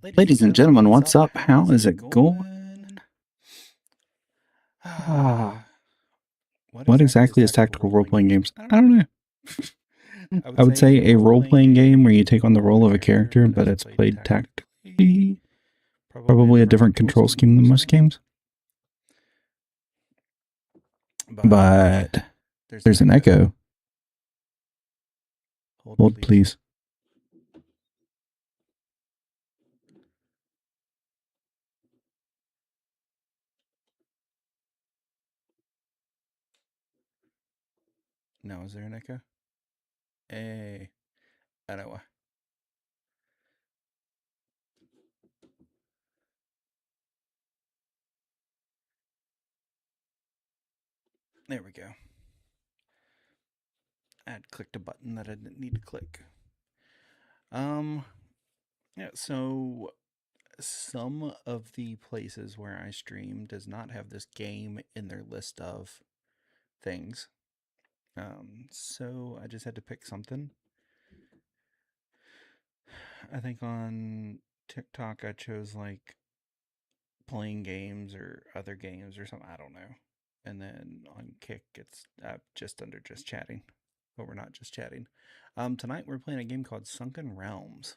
Ladies and gentlemen, what's up? How is it going? What exactly is tactical role-playing games? I don't know. I would say a role-playing game where you take on the role of a character, but it's played tactically. Probably a different control scheme than most games. But there's an echo. Hold, please. Now, is there an echo? Hey, I don't know. There we go. I had clicked a button that I didn't need to click. Yeah, so some of the places where I stream does not have this game in their list of things. So I just had to pick something. I think on TikTok I chose like playing games or other games or something. I don't know. And then on Kick it's just under just chatting, but we're not just chatting. Tonight we're playing a game called Sunken Realms.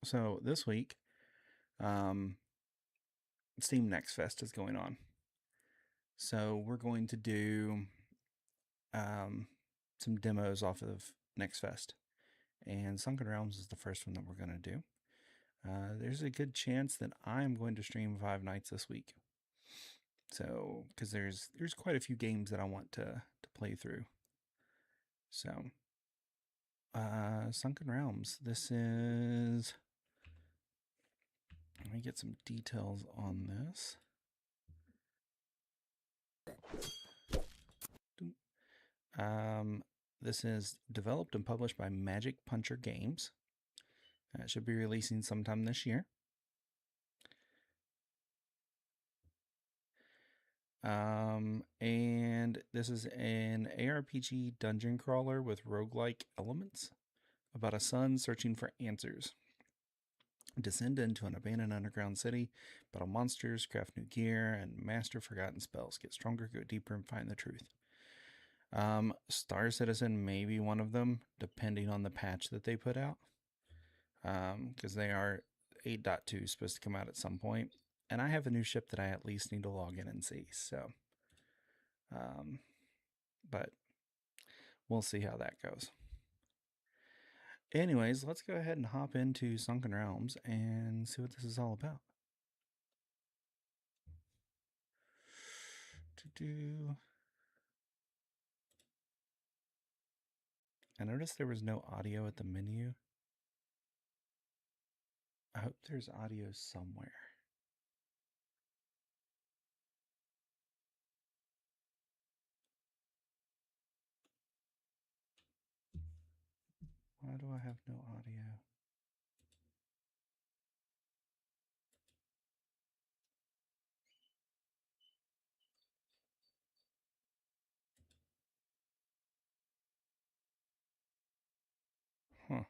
So this week, Steam NextFest is going on. So we're going to do some demos off of NextFest. And Sunken Realms is the first one that we're going to do. There's a good chance that I'm going to stream 5 nights this week. So, because there's quite a few games that I want to play through. So, Sunken Realms. This is... Let me get some details on this. This is developed and published by Magic Puncher Games. It should be releasing sometime this year. And this is an ARPG dungeon crawler with roguelike elements about a son searching for answers. Descend into an abandoned underground city, battle monsters, craft new gear, and master forgotten spells. Get stronger, go deeper, and find the truth. Star Citizen may be one of them, depending on the patch that they put out. Because they are 8.2 supposed to come out at some point. And I have a new ship that I at least need to log in and see. So, but we'll see how that goes. Anyways, let's go ahead and hop into Sunken Realms and see what this is all about. I noticed there was no audio at the menu. I hope there's audio somewhere. Why do I have no audio? Huh.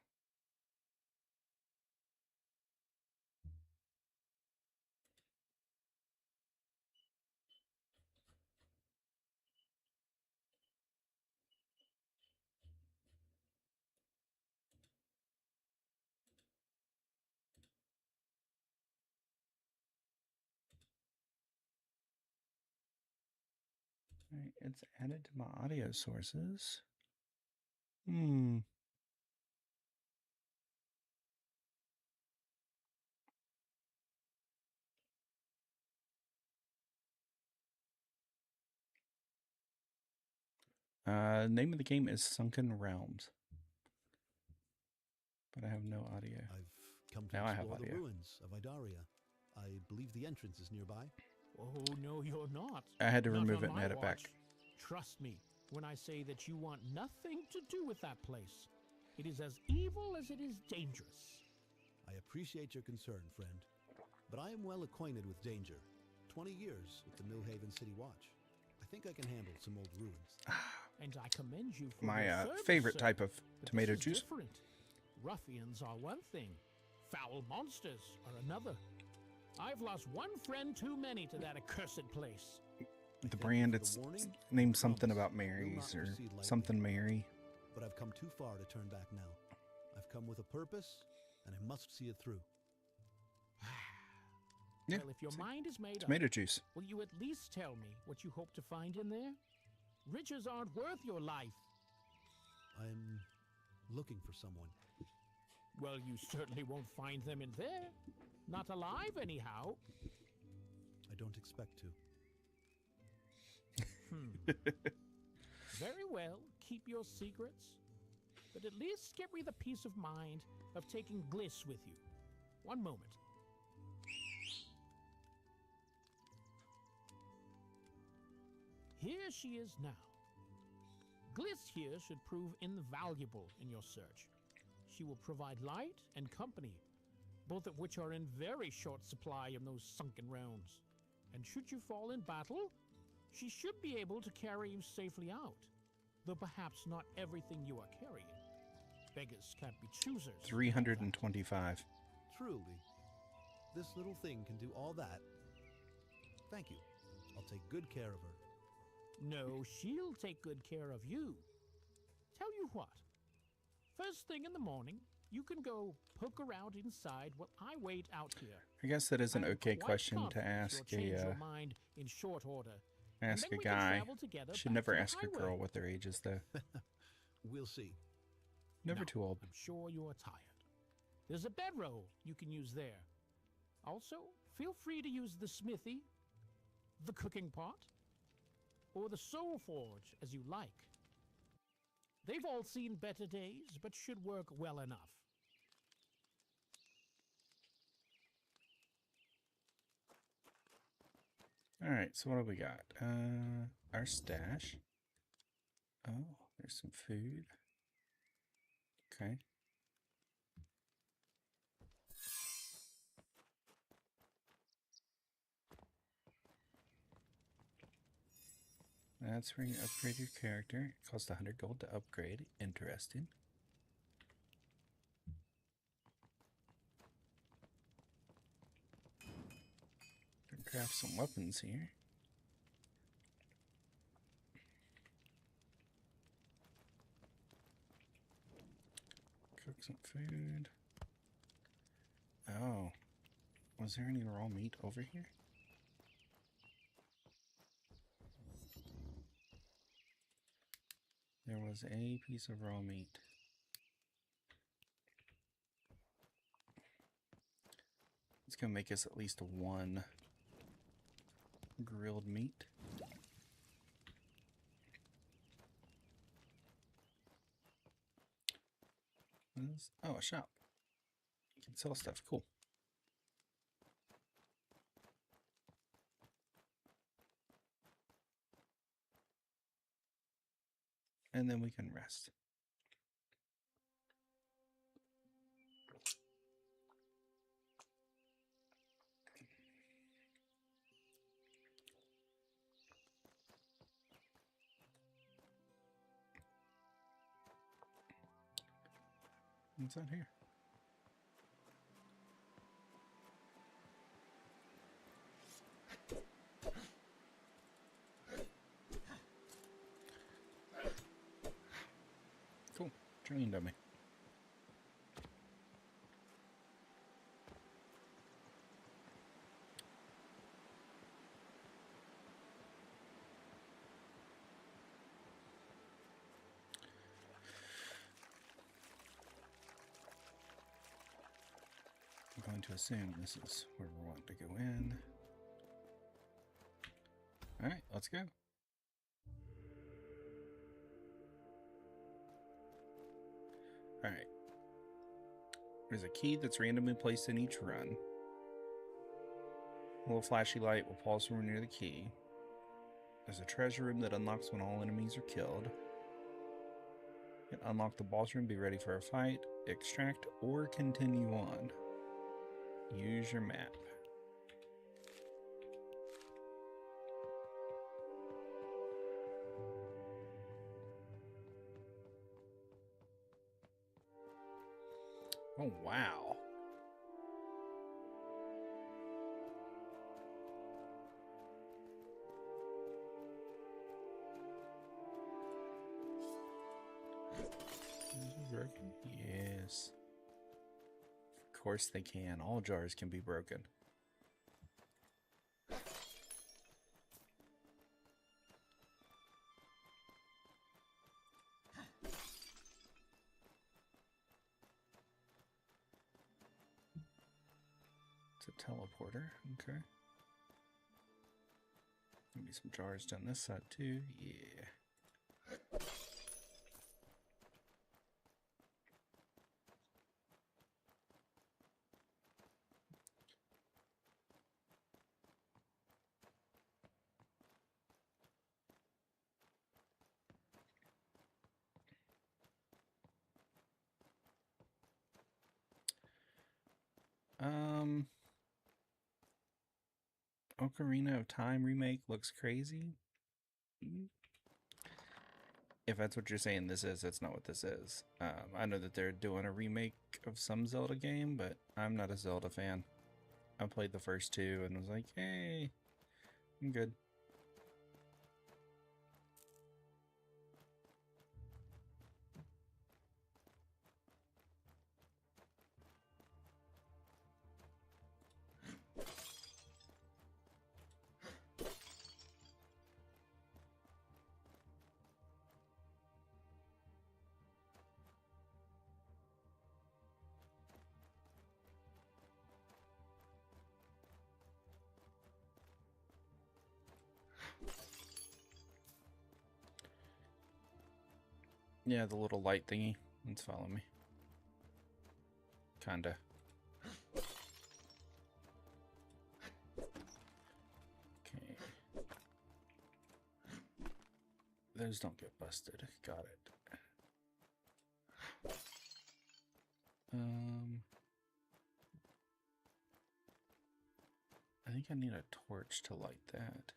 Right, it's added to my audio sources. Name of the game is Sunken Realms. But I have no audio. I've come to now explore the ruins of Idaria. I believe the entrance is nearby. Oh, no, you're not. I had to Not remove it on and add it my back. watch. Trust me when I say that you want nothing to do with that place. It is as evil as it is dangerous. I appreciate your concern, friend. But I am well acquainted with danger. 20 years with the Millhaven City Watch. I think I can handle some old ruins. And I commend you for My your service, favorite sir. type of But tomato this is juice. Different. Ruffians are one thing. Foul monsters are another. I've lost one friend too many to that accursed place. The Thank you brand, for the it's warning. named something Promise, about will Mary's not or proceed lightly. something Mary. But I've come too far to turn back now. I've come with a purpose, and I must see it through. Yeah, Well, if your mind is made tomato up, juice. will you at least tell me what you hope to find in there? Riches aren't worth your life. I'm looking for someone. Well, you certainly won't find them in there. Not alive, anyhow. I don't expect to. Very well, keep your secrets. But at least give me the peace of mind of taking Gliss with you. One moment. Here she is now. Gliss here should prove invaluable in your search. She will provide light and company, both of which are in very short supply in those sunken realms. And should you fall in battle, she should be able to carry you safely out, though perhaps not everything you are carrying. Beggars can't be choosers. 325. Truly, this little thing can do all that. Thank you. I'll take good care of her. No, she'll take good care of you. Tell you what, first thing in the morning, you can go poke around inside while I wait out here. I guess that is an I'm okay quite question to confident ask you'll change a your mind in short order. and ask then a we can guy. travel together Should back never to the ask a highway. girl what their age is though. We'll see. Never Now, too old. I'm sure you are tired. There's a bedroll you can use there. Also, feel free to use the smithy, the cooking pot, or the soul forge as you like. They've all seen better days, but should work well enough. All right, so what do we got? Our stash. Oh, there's some food. Okay. That's where you upgrade your character. It costs 100 gold to upgrade. Interesting. Can craft some weapons here. Cook some food. Oh. Was there any raw meat over here? There was a piece of raw meat. It's gonna make us at least one grilled meat. Oh, a shop. You can sell stuff. Cool. And then we can rest. What's out here? Cool. Training dummy. I'm going to assume this is where we want to go in. Alright, let's go. Alright. There's a key that's randomly placed in each run. A little flashy light will pause when we're near the key. There's a treasure room that unlocks when all enemies are killed. You can unlock the boss room, be ready for a fight, extract, or continue on. Use your map. Oh, wow. broken? Yes. Of course they can. All jars can be broken. It's a teleporter. Okay. Maybe some jars down this side too. Yeah. Ocarina of Time remake looks crazy. If that's what you're saying this is, that's not what this is. I know that they're doing a remake of some Zelda game, but I'm not a Zelda fan. I played the first two and was like, hey, I'm good. Yeah, the little light thingy. It's following me. Kinda. Okay. Those don't get busted. Got it. I think I need a torch to light that.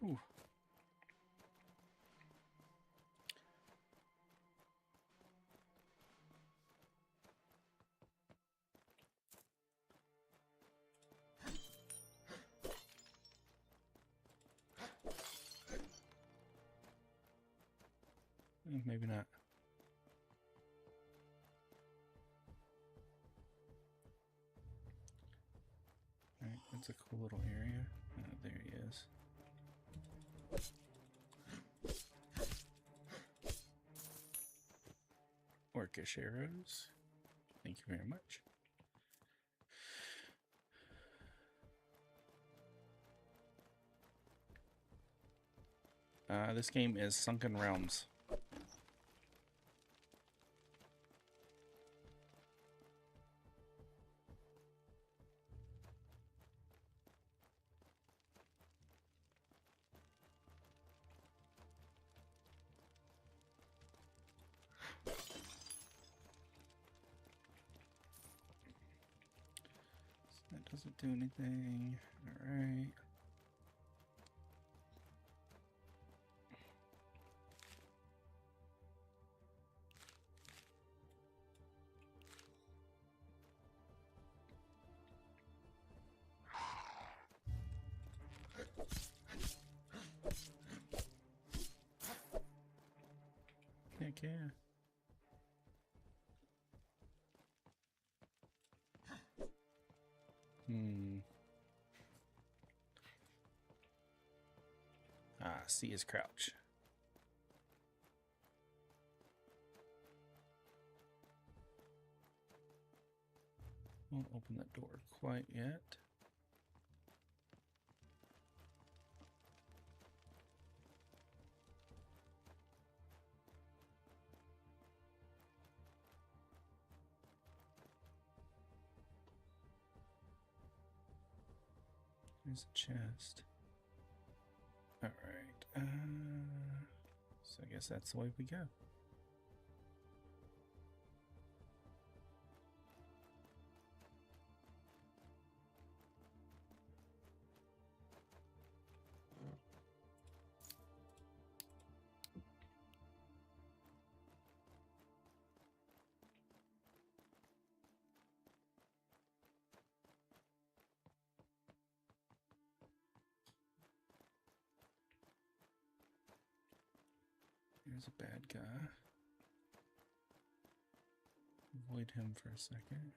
Whew. Maybe not. Alright, that's a cool little area. There he is. Orcish arrows. Thank you very much. This game is Sunken Realms. That doesn't do anything. Alright. Heck yeah. See his crouch. Won't open that door quite yet. There's a chest. Alright. So I guess that's the way we go. Here's a bad guy. Avoid him for a second.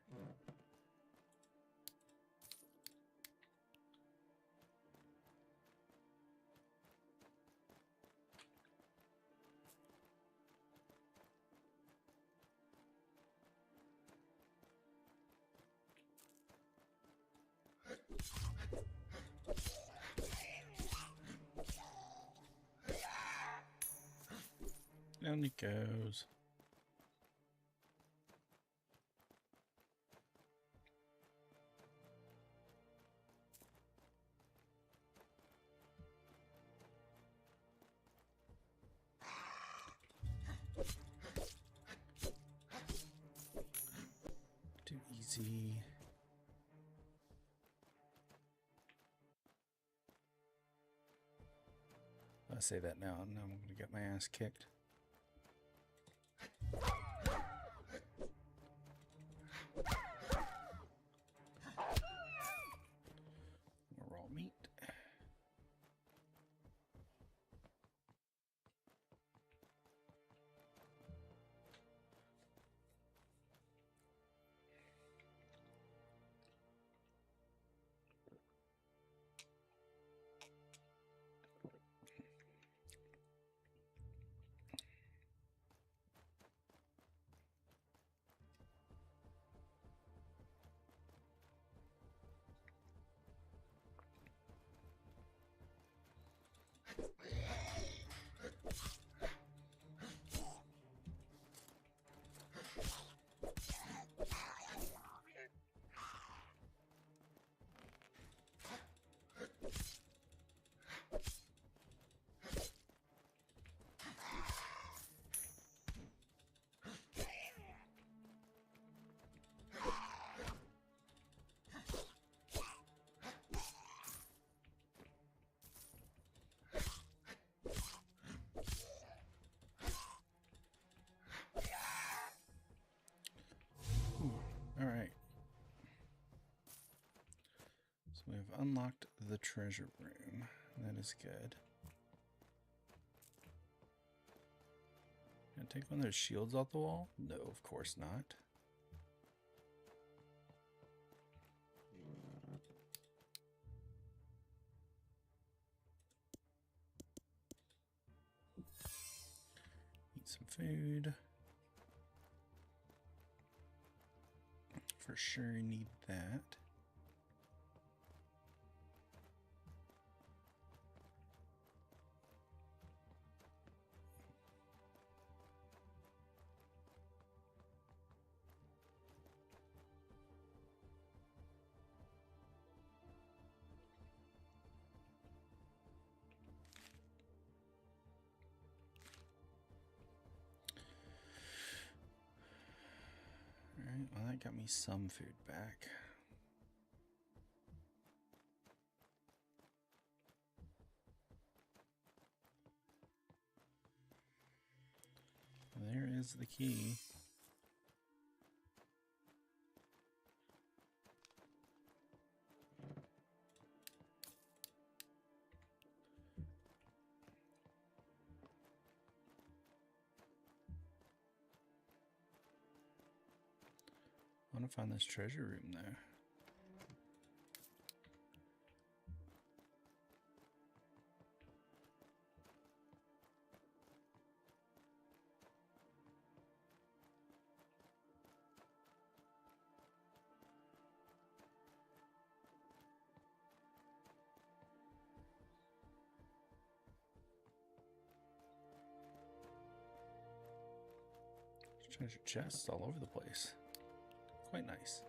Down he goes. Too easy. I say that now, and I'm gonna get my ass kicked. More raw meat. Alright. So we have unlocked the treasure room. That is good. Can I take one of those shields off the wall? No, of course not. Eat some food. For sure need that. Alright, well that got me some food back. There is the key. I want to find this treasure room though. There's treasure chests all over the place. Quite nice.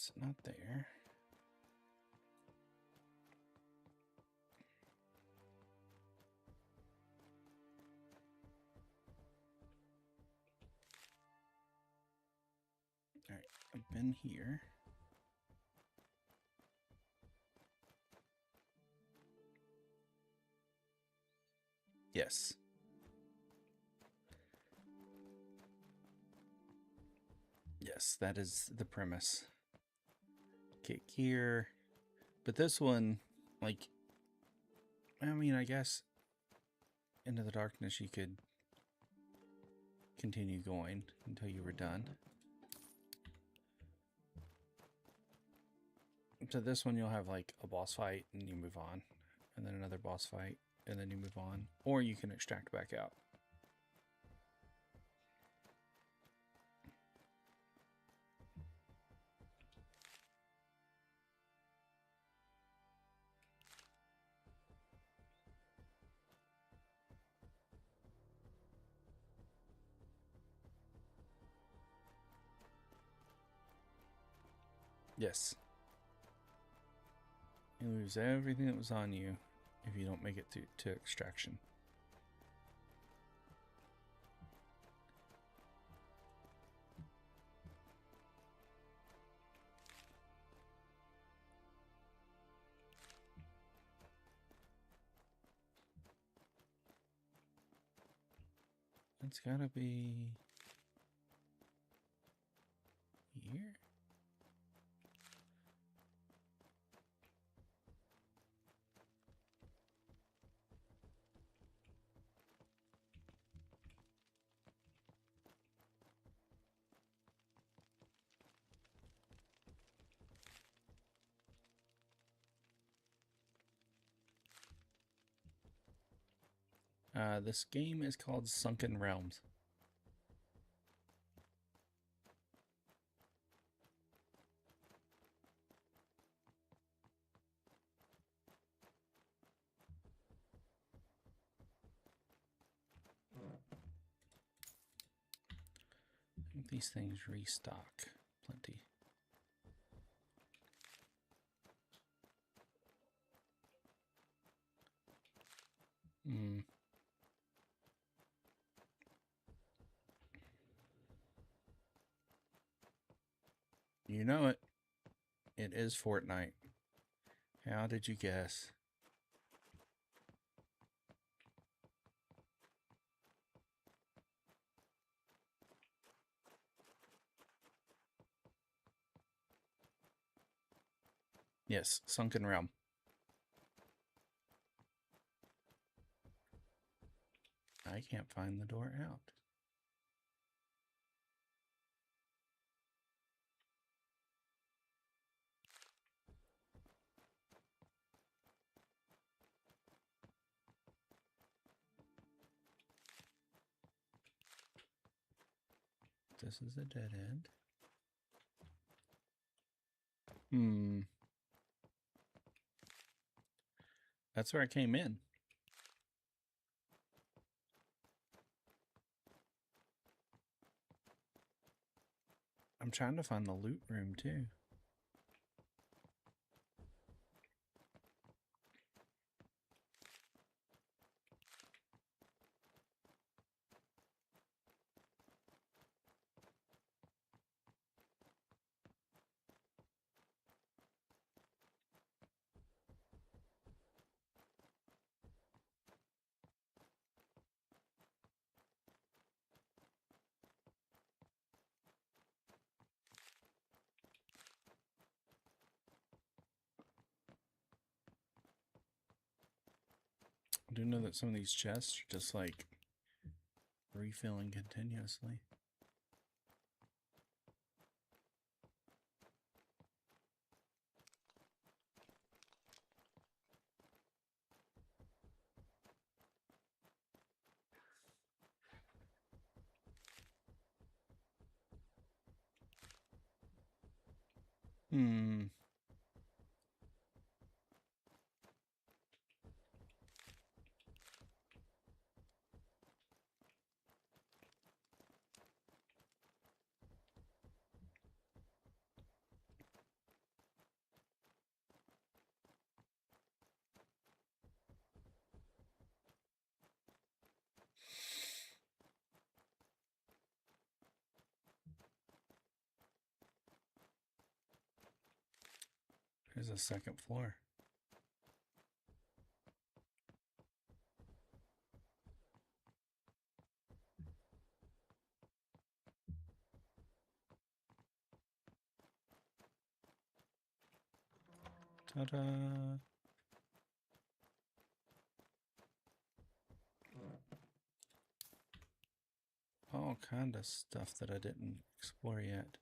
It's not there. All right, I've been here. Yes. Yes, that is the premise. Kick here. But this one, like, I mean, I guess Into the Darkness you could continue going until you were done. So this one you'll have like a boss fight and you move on. And then another boss fight and then you move on. Or you can extract back out. Yes. You lose everything that was on you if you don't make it to extraction. It's gotta be here. This game is called Sunken Realms. I think these things restock plenty. You know it. It is Fortnite. How did you guess? Yes, Sunken Realm. I can't find the door out. This is a dead end. That's where I came in. I'm trying to find the loot room too. I do know that some of these chests are just like refilling continuously. There's a second floor. Ta-da! All kind of stuff that I didn't explore yet.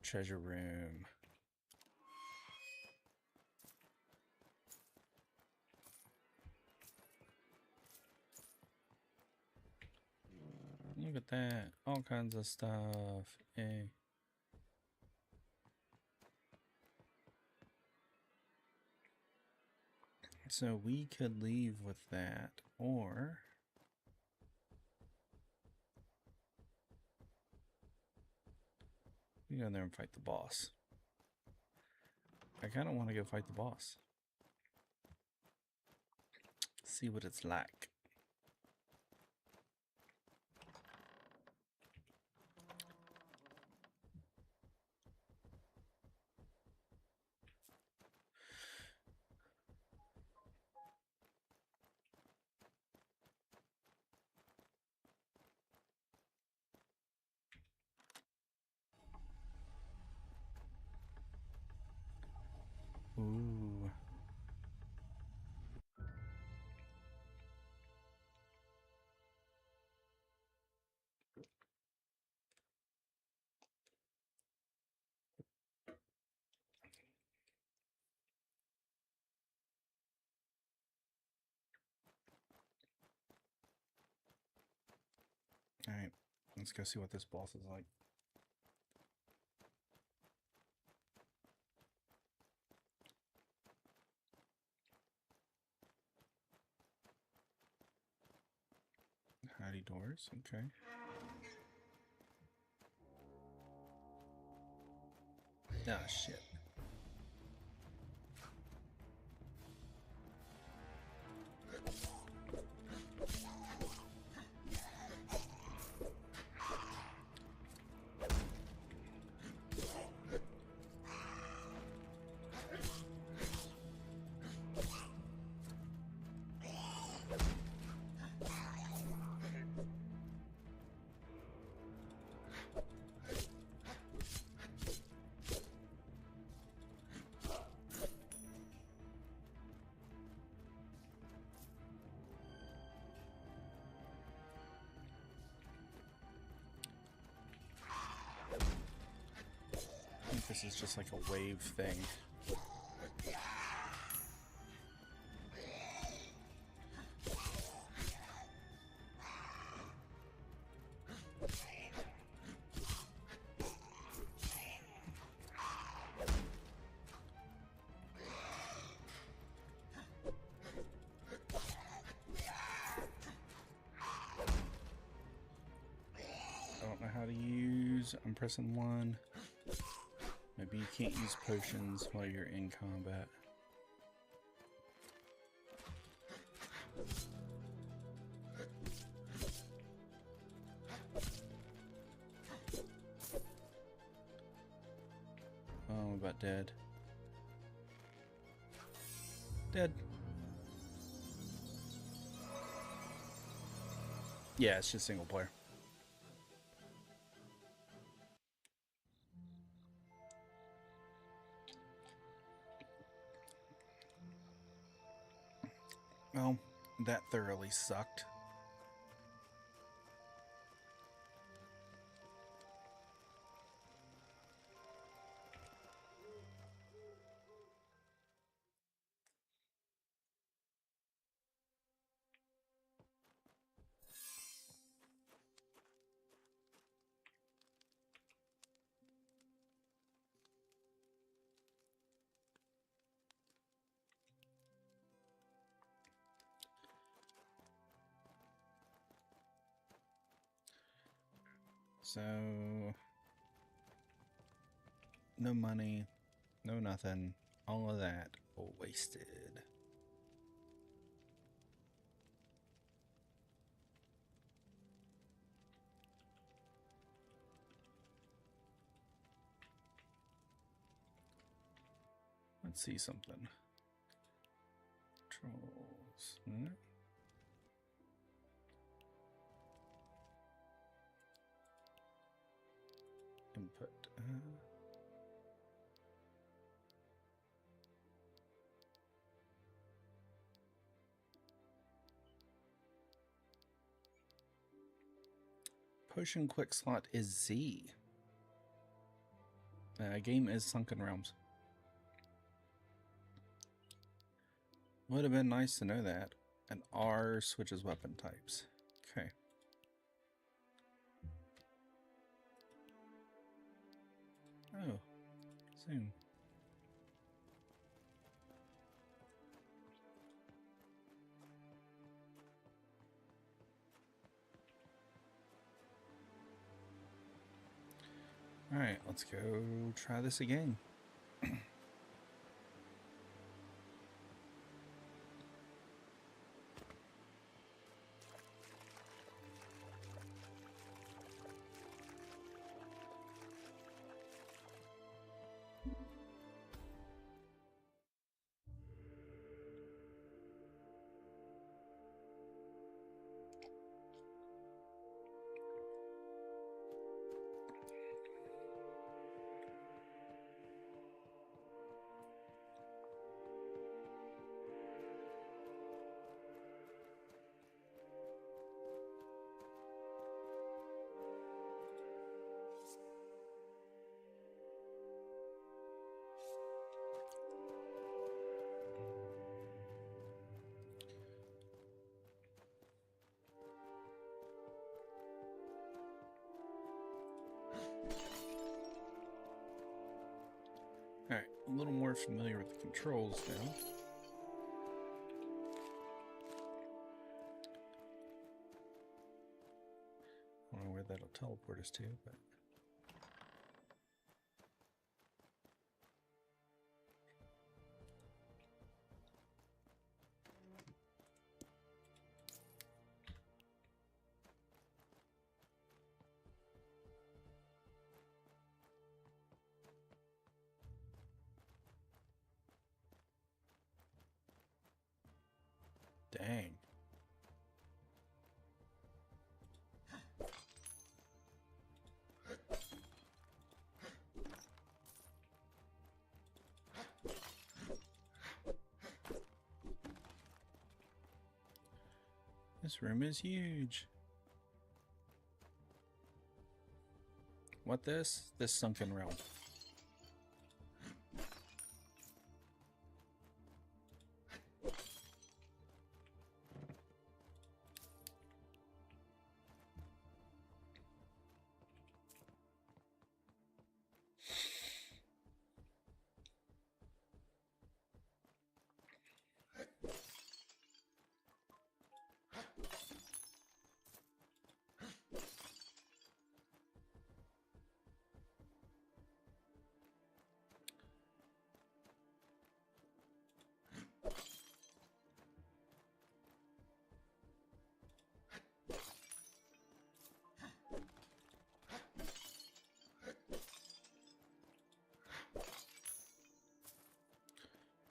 Treasure room. Look at that. All kinds of stuff. Hey. So we could leave with that, or we go in there and fight the boss. I kind of want to go fight the boss. See what it's like. Ooh. Alright, let's go see what this boss is like. Hidey doors, okay. Ah, shit. I think this is just like a wave thing. I don't know how to use. I'm pressing 1. Maybe you can't use potions while you're in combat. Oh, I'm about dead. Dead. Yeah, it's just single player. Well, that thoroughly sucked. So No money, no nothing. All of that wasted. Let's see something. Controls. Input. Potion quick slot is Z. Game is Sunken Realms. Would have been nice to know that. And R switches weapon types. Okay. Oh, soon. Alright, let's go try this again. Alright, a little more familiar with the controls now. I don't know where that'll teleport us to, but... Dang. This room is huge. What this? This Sunken Realm.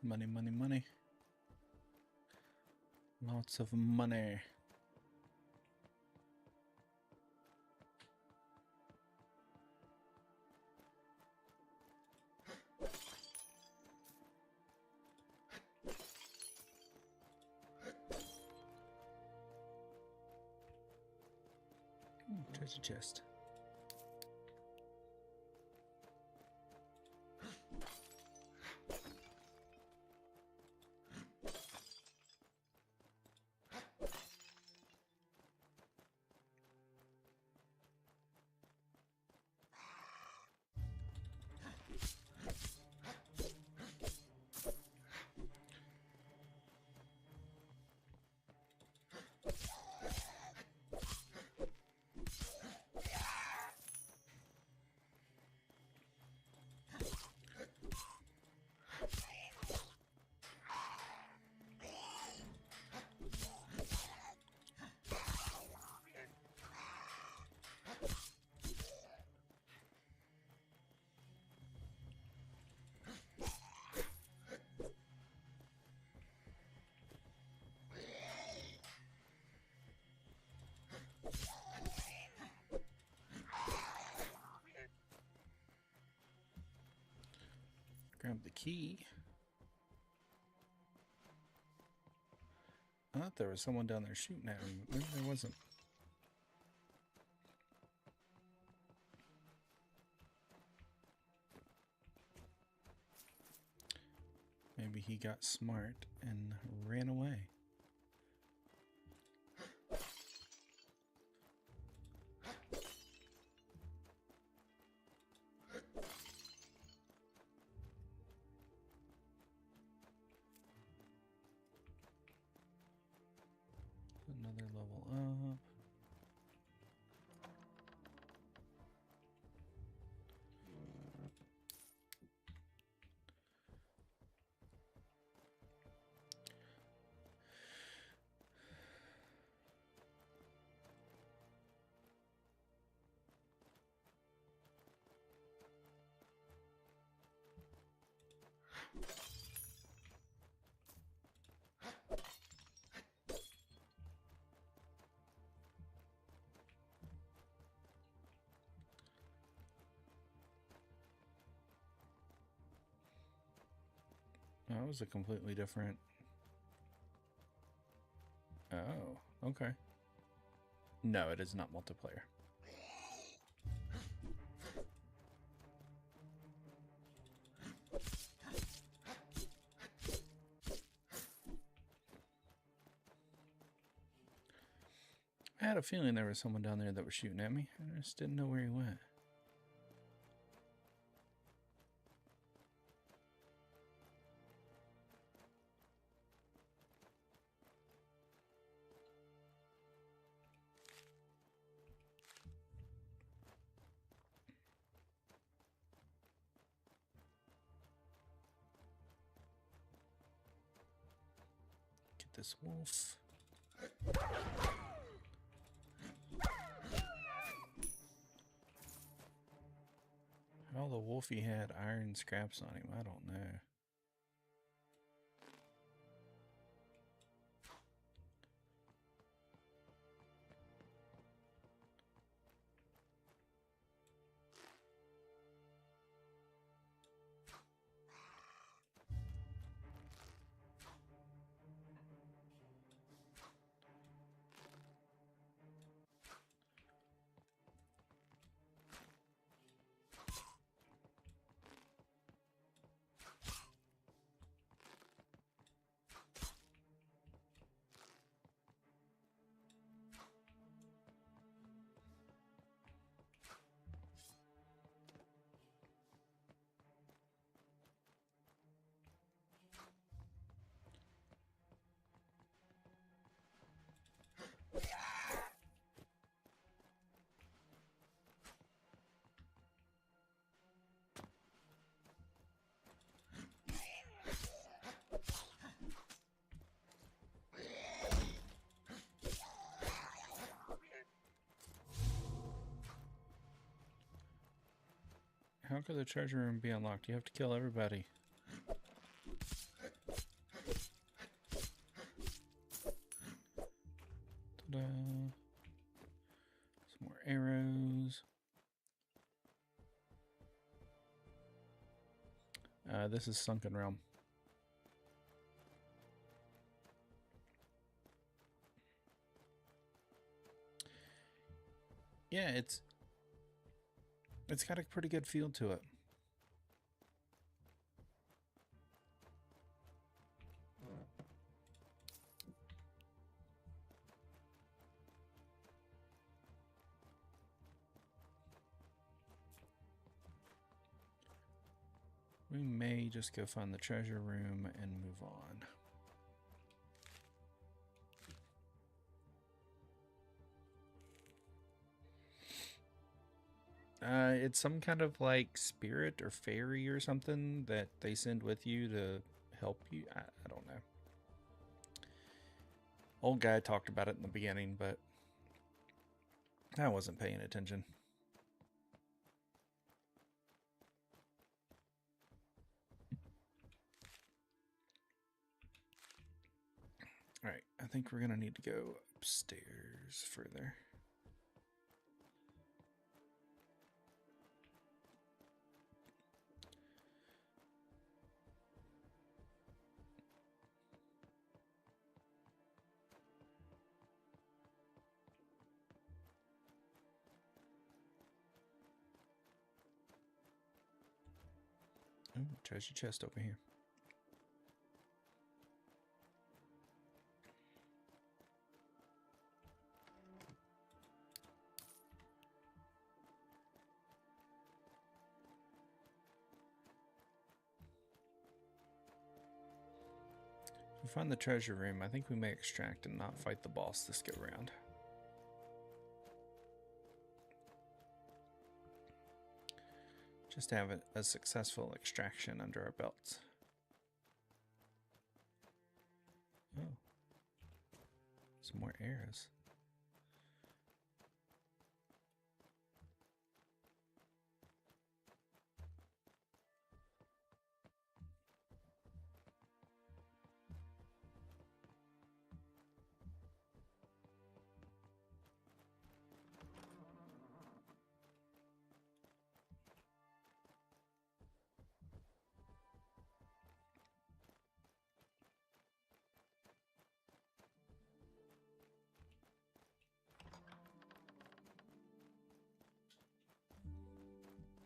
Money, money, money. Lots of money. Ooh, treasure chest. Grab the key. I thought there was someone down there shooting at me, but maybe there wasn't. Maybe he got smart and ran away. Another level up. That was a completely different... Oh, okay. No, it is not multiplayer. I had a feeling there was someone down there that was shooting at me. I just didn't know where he went. Get this wolf. How the wolfie had iron scraps on him, I don't know. How could the treasure room be unlocked? You have to kill everybody. Ta-da. Some more arrows. This is Sunken Realm. Yeah, it's got a pretty good feel to it. We may just go find the treasure room and move on. It's some kind of like spirit or fairy or something that they send with you to help you. I don't know. Old guy talked about it in the beginning, but I wasn't paying attention. Alright, I think we're gonna need to go upstairs further. Ooh, treasure chest over here. If we find the treasure room, I think we may extract and not fight the boss this go round. Just to have a successful extraction under our belts. Oh. Some more arrows.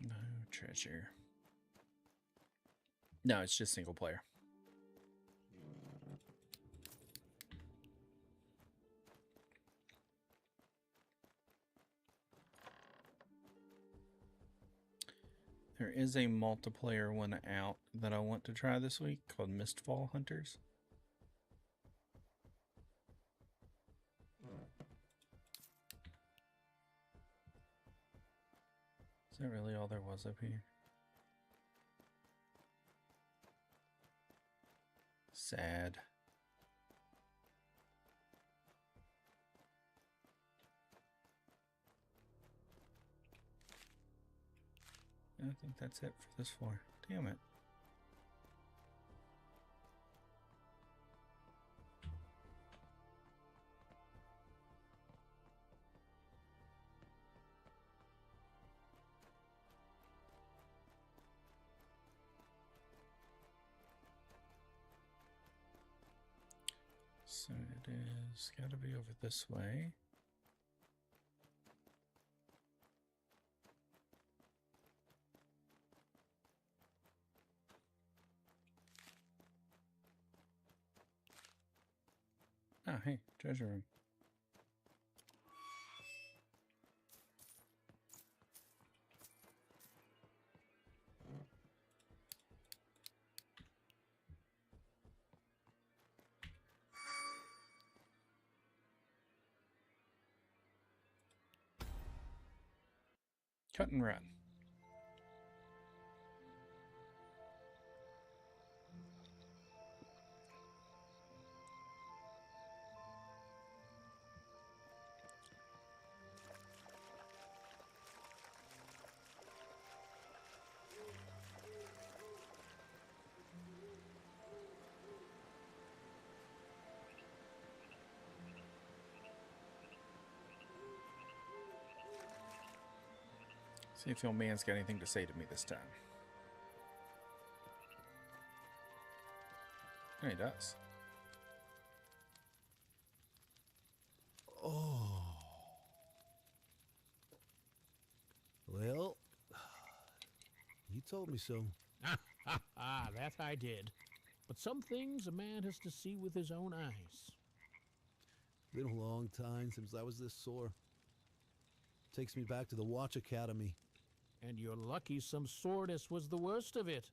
No treasure. No, it's just single player. There is a multiplayer one out that I want to try this week called Mistfall Hunters. Is that really all there was up here? Sad. I think that's it for this floor. Damn it. So it is got to be over this way. Oh, hey, treasure room. Cut and run. See if the old man's got anything to say to me this time. Oh, he does. Oh. Well, you told me so. That I did. But some things a man has to see with his own eyes. Been a long time since I was this sore. Takes me back to the Watch Academy. And you're lucky some soreness was the worst of it.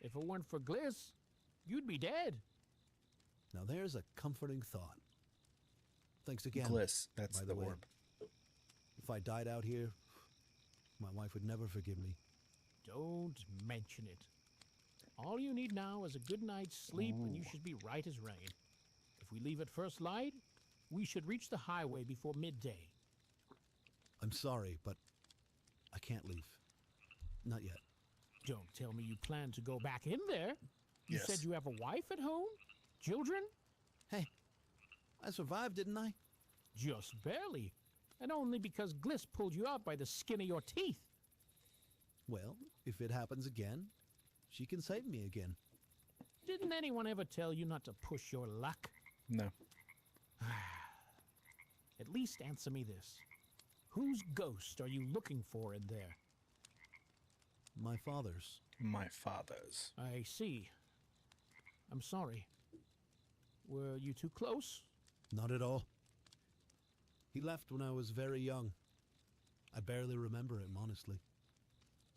If it weren't for Gliss, you'd be dead. Now there's a comforting thought. Thanks again. Gliss, that's by the way. orb. If I died out here, my wife would never forgive me. Don't mention it. All you need now is a good night's sleep, and you should be right as rain. If we leave at first light, we should reach the highway before midday. I'm sorry, but I can't leave. Not yet. Don't tell me you plan to go back in there. You Yes. said you have a wife at home? Children? Hey, I survived, didn't I? Just barely. And only because Gliss pulled you out by the skin of your teeth. Well, if it happens again, she can save me again. Didn't anyone ever tell you not to push your luck? No. At least answer me this. Whose ghost are you looking for in there? my father's. My father's. I see. I'm sorry. Were you too close? Not at all. He left when I was very young. I barely remember him, honestly.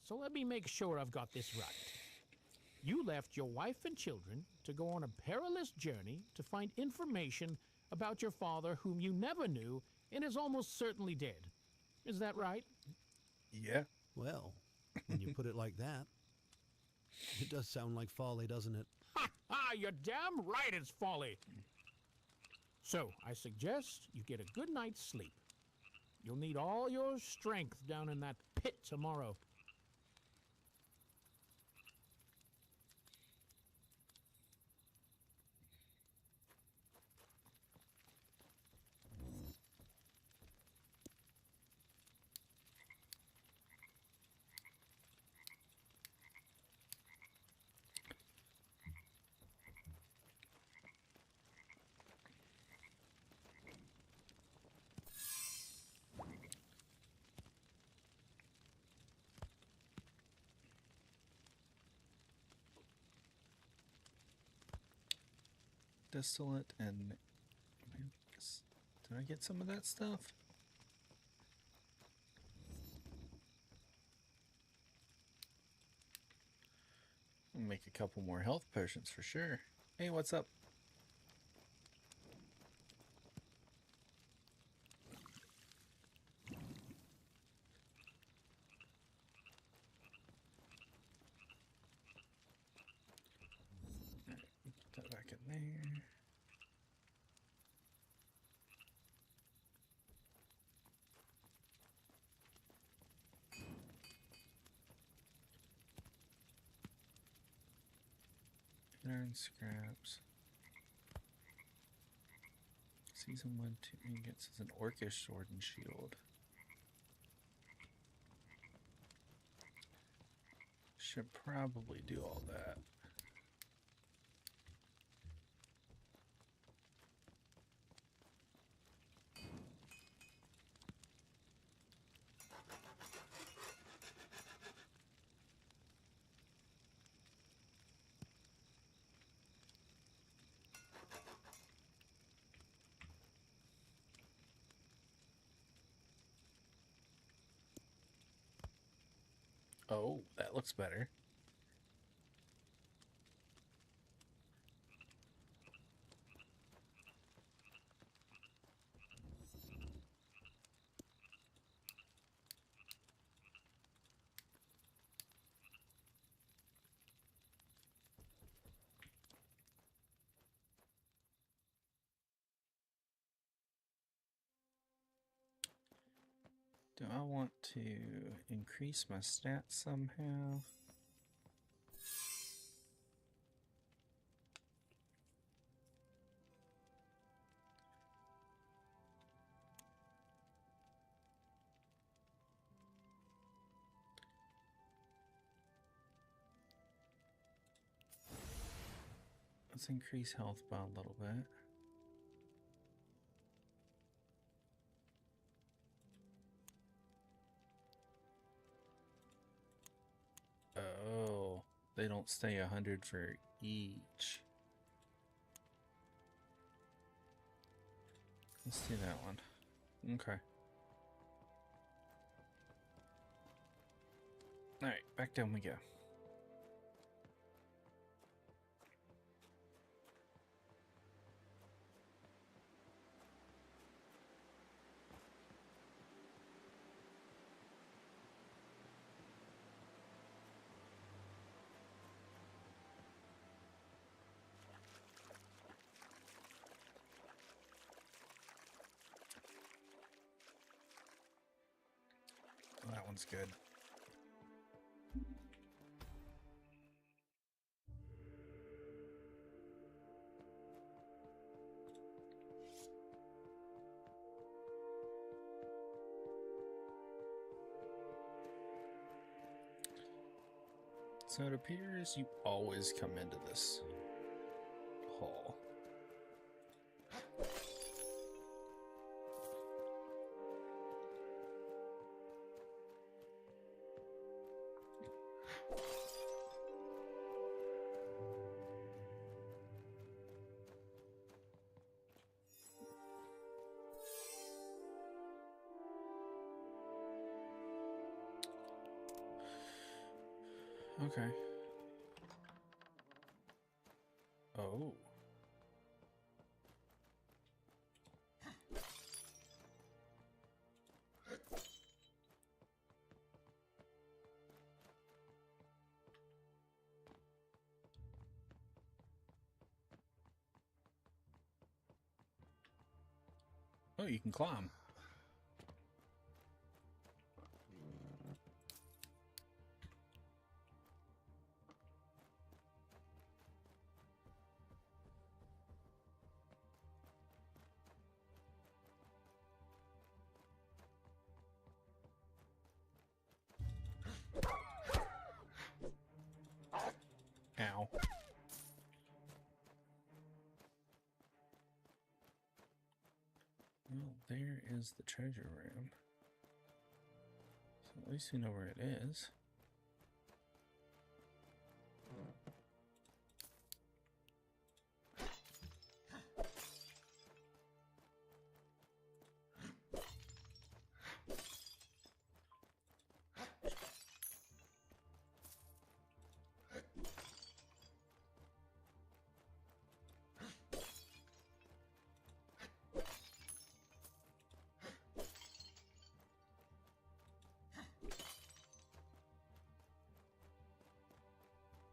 So let me make sure I've got this right. You left your wife and children to go on a perilous journey to find information about your father whom you never knew and is almost certainly dead. Is that right? Yeah. Well, when you put it like that, it does sound like folly, doesn't it? Ha ha! You're damn right it's folly! So, I suggest you get a good night's sleep. You'll need all your strength down in that pit tomorrow. Distillate and... Did I get some of that stuff? I'll make a couple more health potions for sure. Hey, what's up? Put that back in there. Iron scraps. Season 1, 2 ingots is an orcish sword and shield. Should probably do all that. Oh, that looks better. Do I want to increase my stats somehow? Let's increase health by a little bit. Oh, they don't stay 100 for each. Let's do that one. Okay. Alright, back down we go. That one's good. So it appears you always come into this hall. Okay. Oh. Oh, you can climb. Ow. Well, there is the treasure room. So at least we know where it is.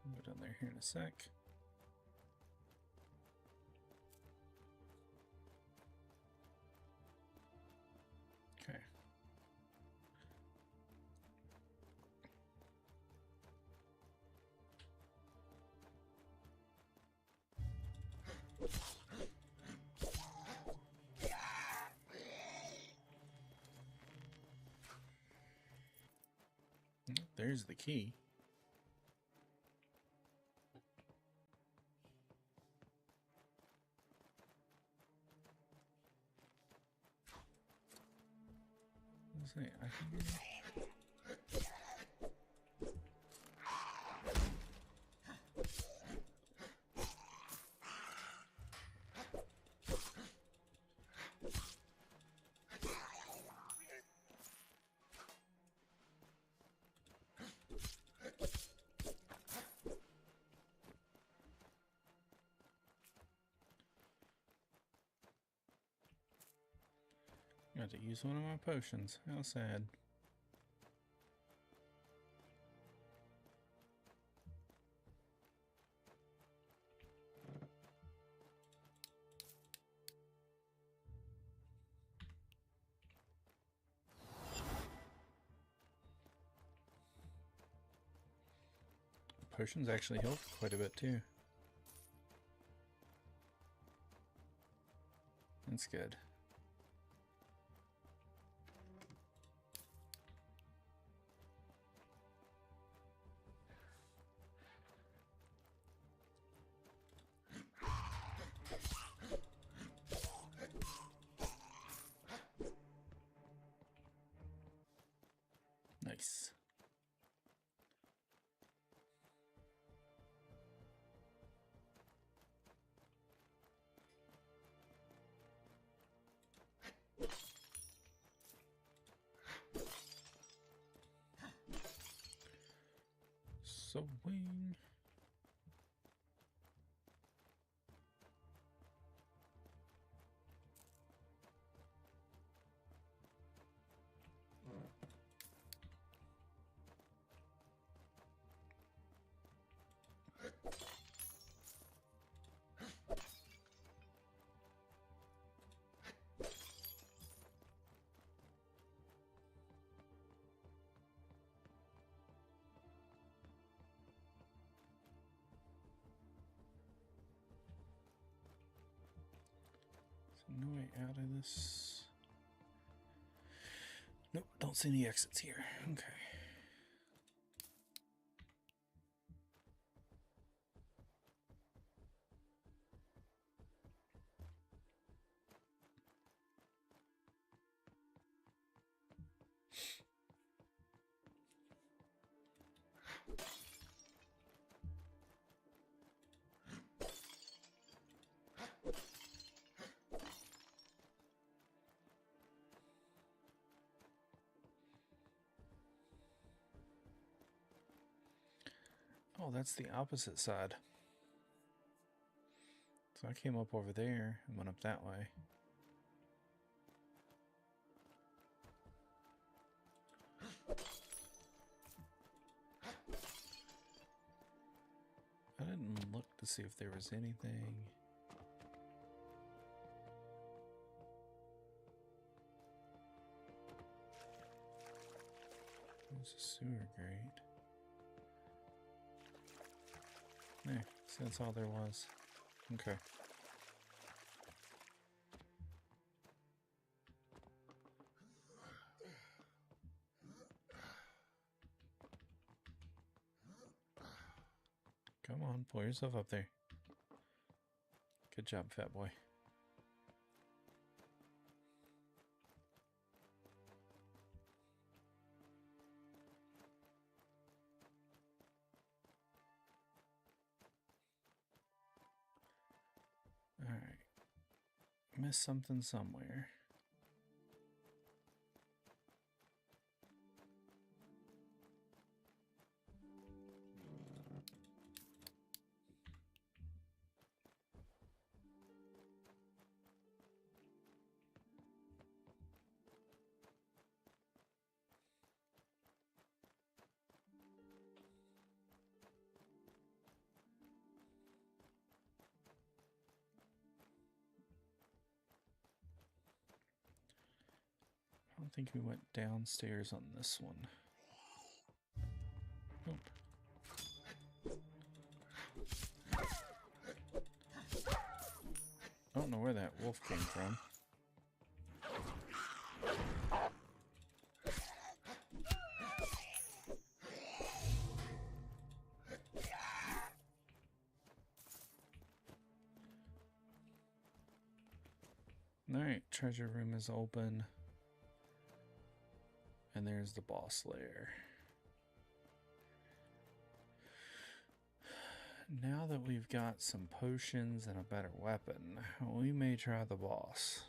I'll go down there here in a sec. Okay. There's the key. Let's see, I can got to use one of my potions. How sad. Potions actually help quite a bit too. That's good. Nice. Sewing. No way out of this. Nope, don't see any exits here. Okay. Oh, that's the opposite side. So I came up over there and went up that way. I didn't look to see if there was anything. There's a sewer grate. There, so that's all there was. Okay. Come on, pull yourself up there. Good job, fat boy. Alright. Missed something somewhere. I don't think we went downstairs on this one. Nope. I don't know where that wolf came from. Alright, treasure room is open. And there's the boss lair. Now that we've got some potions and a better weapon, we may try the boss.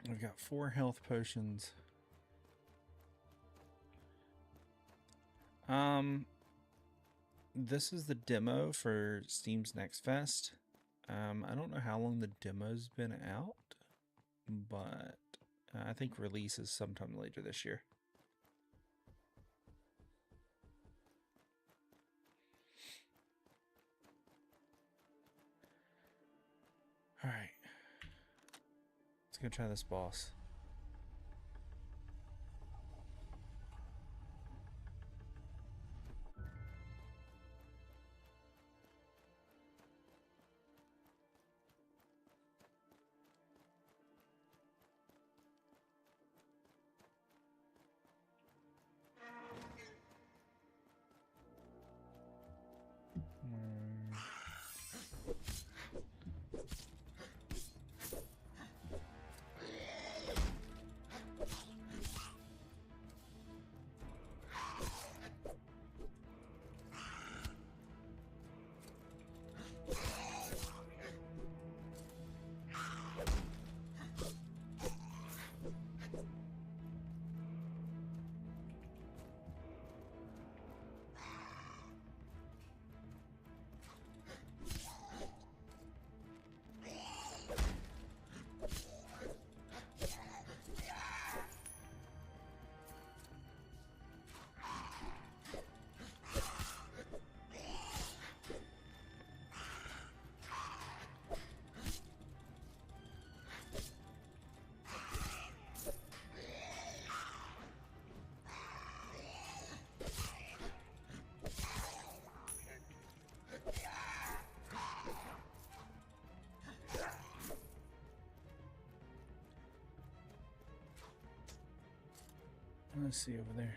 We've got 4 health potions. This is the demo for Steam's NextFest. I don't know how long the demo's been out, but I think release is sometime later this year. All right. Let's go try this boss. Let's see over there.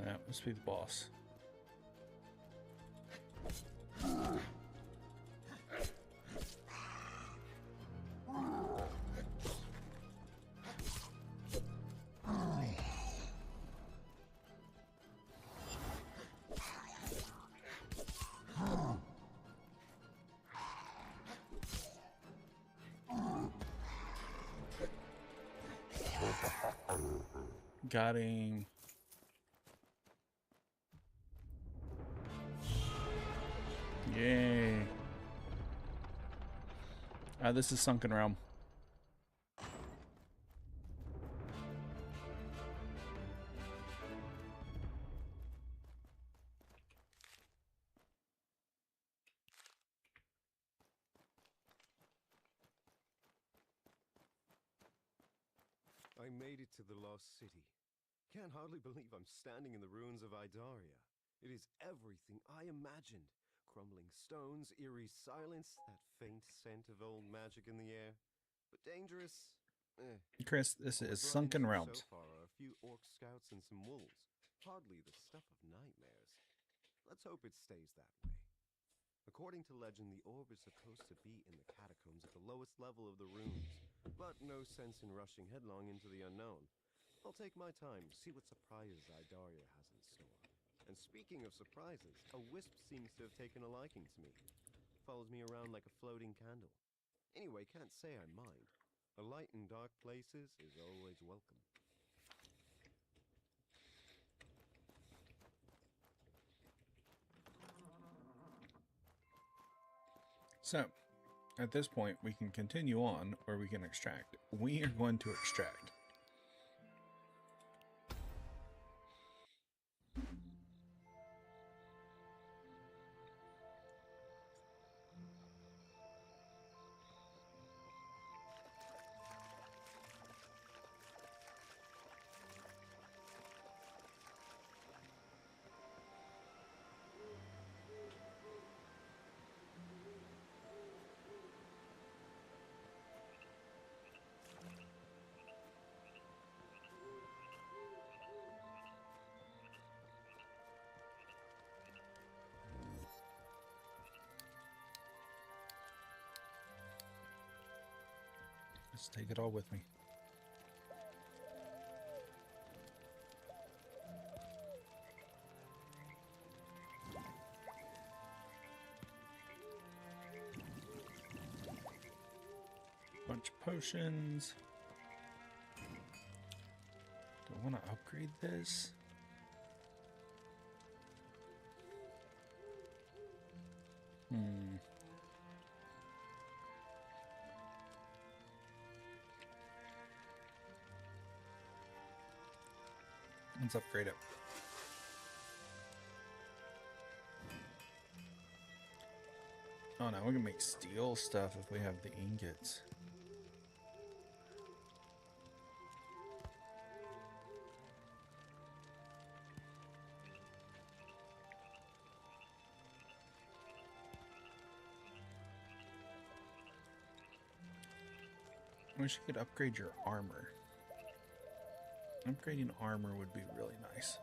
That must be the boss. Got him. Yay. This is Sunken Realm. I made it to the lost city. Can't hardly believe I'm standing in the ruins of Idaria. It is everything I imagined. Crumbling stones, eerie silence, that faint scent of old magic in the air. But dangerous? Eh. Chris, this All is I've run Sunken into Realms. so far are a few orc scouts and some wolves. Hardly the stuff of nightmares. Let's hope it stays that way. According to legend, the orb is supposed to be in the catacombs at the lowest level of the ruins. But no sense in rushing headlong into the unknown. I'll take my time, see what surprises Idaria has in store. And speaking of surprises, a wisp seems to have taken a liking to me. Follows me around like a floating candle. Anyway, can't say I mind. A light in dark places is always welcome. So, at this point, we can continue on, or we can extract. We are going to extract. Just take it all with me. Bunch of potions. Do I want to upgrade this? Let's upgrade it. Oh no, we can make steel stuff if we have the ingots. I wish you could upgrade your armor. Upgrading armor would be really nice.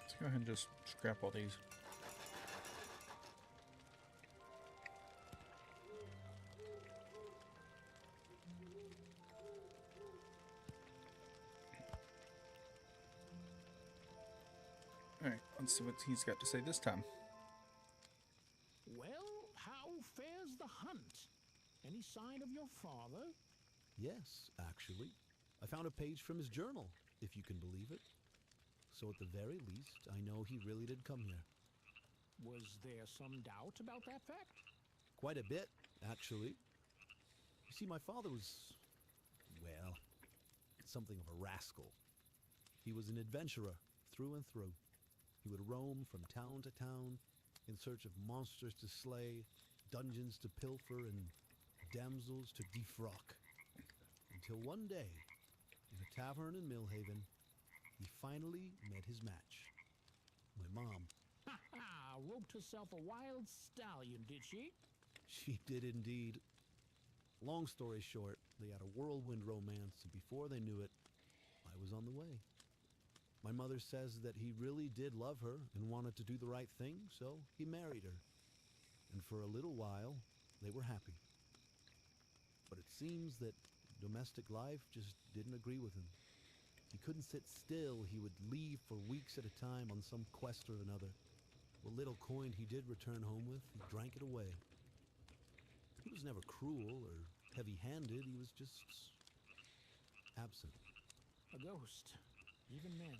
Let's go ahead and just scrap all these. Alright, let's see what he's got to say this time. Well, how fares the hunt? Any sign of your father? Yes, actually. I found a page from his journal, if you can believe it. So at the very least, I know he really did come here. Was there some doubt about that fact? Quite a bit, actually. You see, my father was, well, something of a rascal. He was an adventurer through and through. He would roam from town to town in search of monsters to slay, dungeons to pilfer, and damsels to defrock. Until one day, in a tavern in Millhaven, he finally met his match. My mom. Ha ha! Roped herself a wild stallion, did she? She did indeed. Long story short, they had a whirlwind romance, and before they knew it, I was on the way. My mother says that he really did love her and wanted to do the right thing, so he married her. And for a little while, they were happy. But it seems that domestic life just didn't agree with him. He couldn't sit still. He would leave for weeks at a time on some quest or another. The little coin he did return home with, he drank it away. He was never cruel or heavy-handed. He was just absent. A ghost. Even then.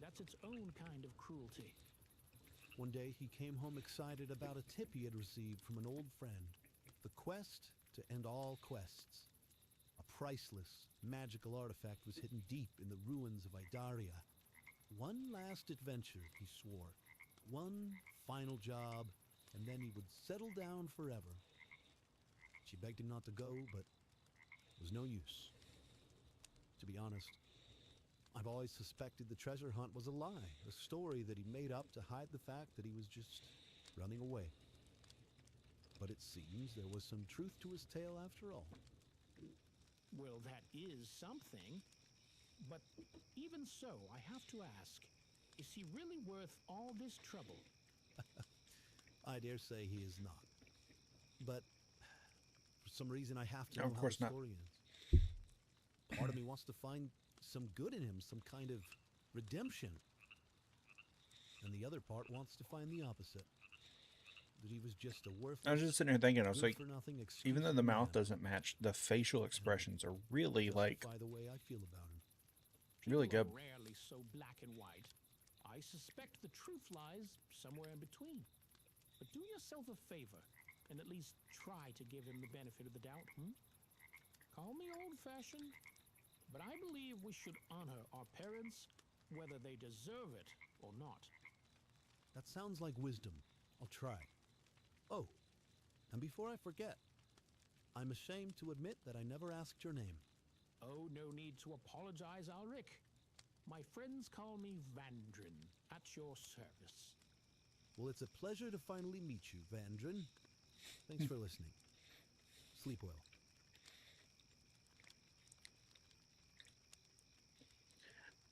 That's its own kind of cruelty. One day he came home excited about a tip he had received from an old friend. The quest to end all quests. A priceless, magical artifact was hidden deep in the ruins of Idaria. One last adventure, he swore. One final job, and then he would settle down forever. She begged him not to go, but it was no use. To be honest, I've always suspected the treasure hunt was a lie, a story that he made up to hide the fact that he was just running away. But it seems there was some truth to his tale after all. Well, that is something. But even so, I have to ask, is he really worth all this trouble? I dare say he is not. But for some reason I have to know Of course how not. the story ends. Part of me wants to find some good in him, some kind of redemption. And the other part wants to find the opposite. That he was just a worthless, I was just sitting here thinking, I was like, good-for-nothing excuse even though for the a mouth man. doesn't match, the facial expressions are really like Justify the way I feel about him. really People good. are rarely so black and white. I suspect the truth lies somewhere in between. But do yourself a favor and at least try to give him the benefit of the doubt, Call me old-fashioned, but I believe we should honor our parents whether they deserve it or not. That sounds like wisdom. I'll try. Oh, and before I forget, I'm ashamed to admit that I never asked your name. Oh, no need to apologize, Ulrich. My friends call me Vandrin, at your service. Well, it's a pleasure to finally meet you, Vandrin. Thanks for listening. Sleep well.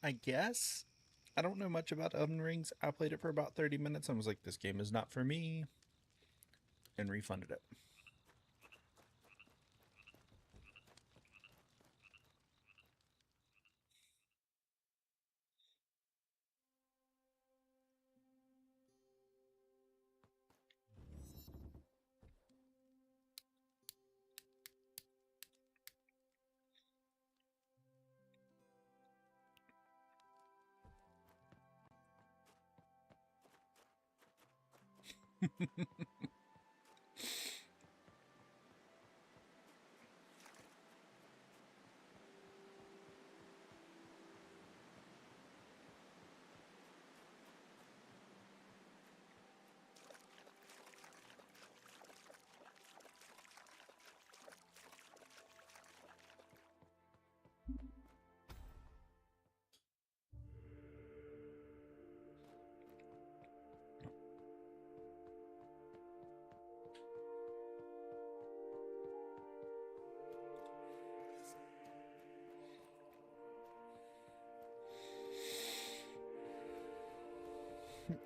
I guess. I don't know much about Elden Rings. I played it for about 30 minutes and was like, this game is not for me. And refunded it.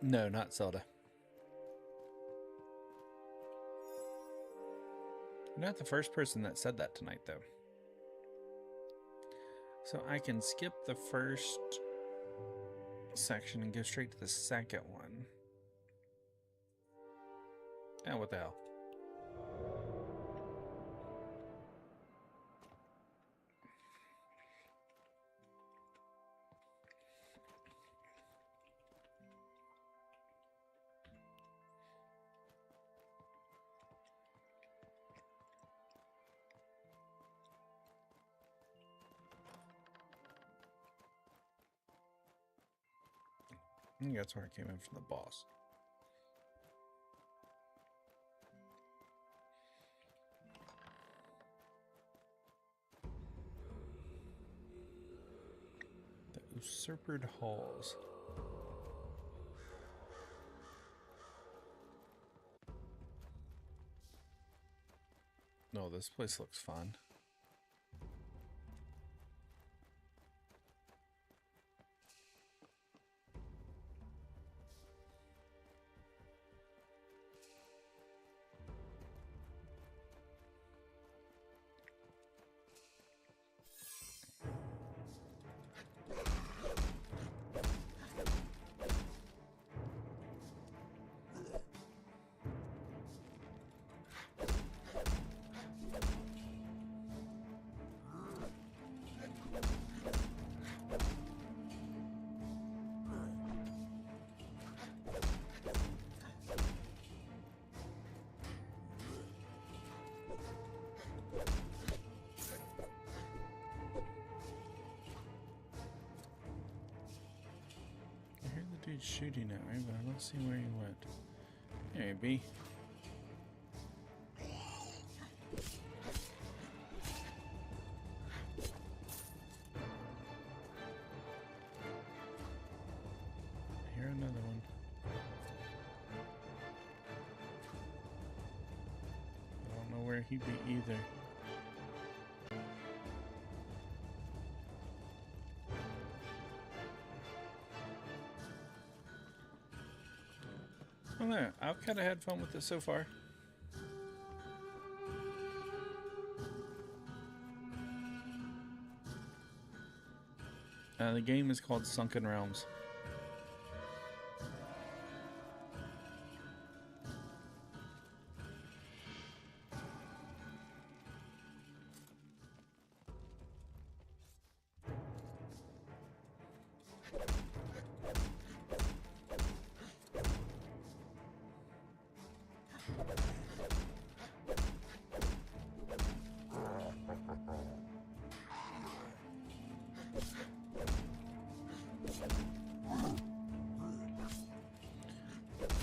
No, not Zelda. You're not the first person that said that tonight, though. So I can skip the first section and go straight to the second one. Oh, what the hell? I think that's where I came in from the boss. Usurpered Halls. No, this place looks fun. Dude shooting at me, but I don't see where he went. Maybe. I hear another one. I don't know where he'd be either. Oh, there. I've kind of had fun with it so far. The game is called Sunken Realms.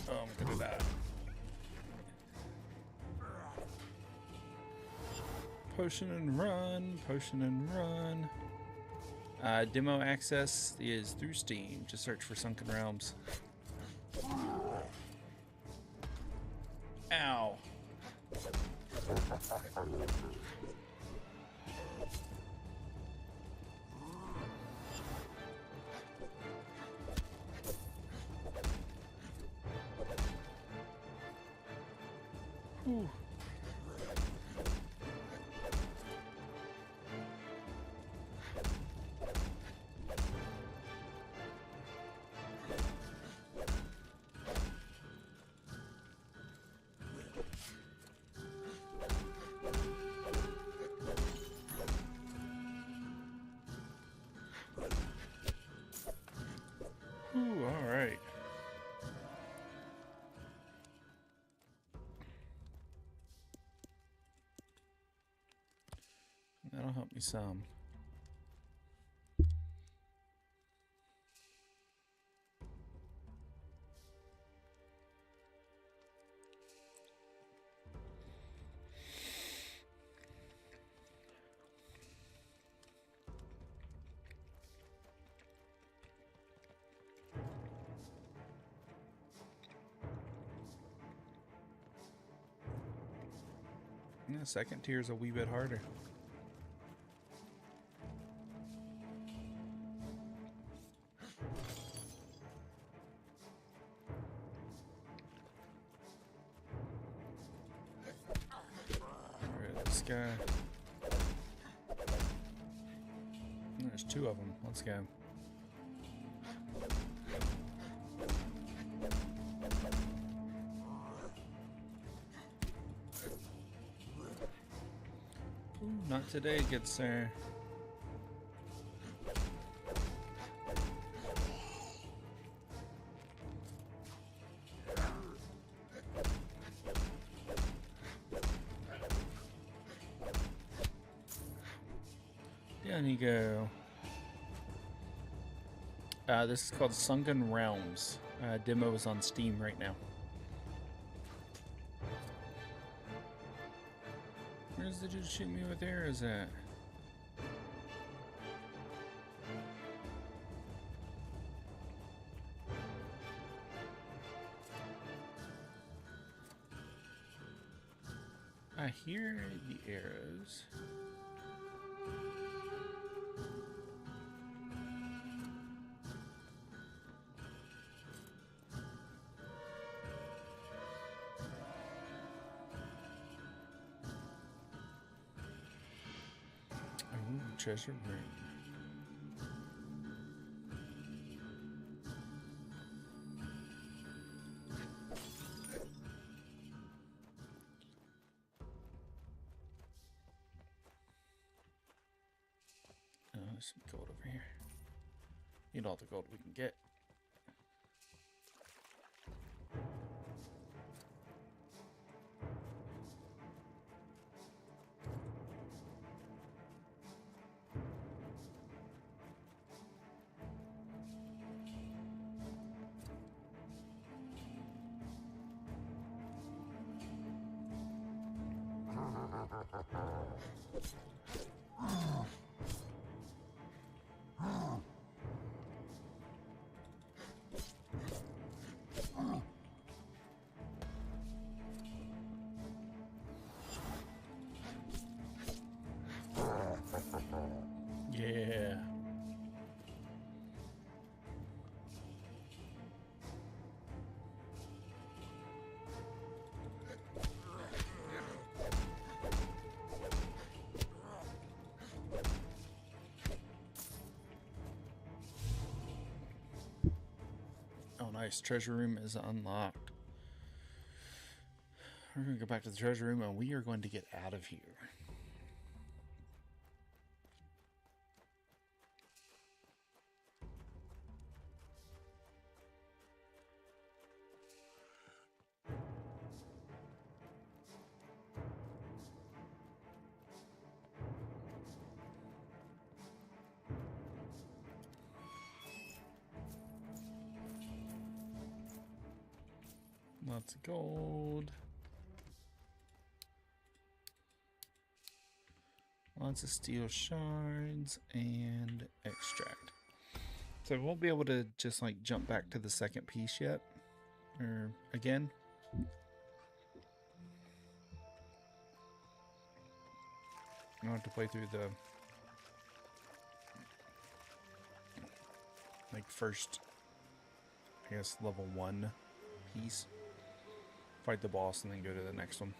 I'm gonna die. Potion and run, potion and run. Demo access is through Steam. Just search for Sunken Realms. Ow. Whew. Ooh, all right. That'll help me some. Yeah, second tier is a wee bit harder. Alright, this guy. There's two of them. Let's go. Ooh, not today, good sir. Down you go. This is called Sunken Realms. Demo is on Steam right now. Where's the dude shooting me with arrows at? the arrows. Oh, treasure room. Oh, there's some gold over here. Need all the gold we can get. Yeah. Oh, nice. Treasure room is unlocked. We're going to go back to the treasure room and we are going to get out of here. Lots of gold. Lots of steel shards and extract. So we won't be able to just like jump back to the second piece yet. Or again. I'll have to play through the like first, I guess, level 1 piece. Fight the boss and then go to the next one.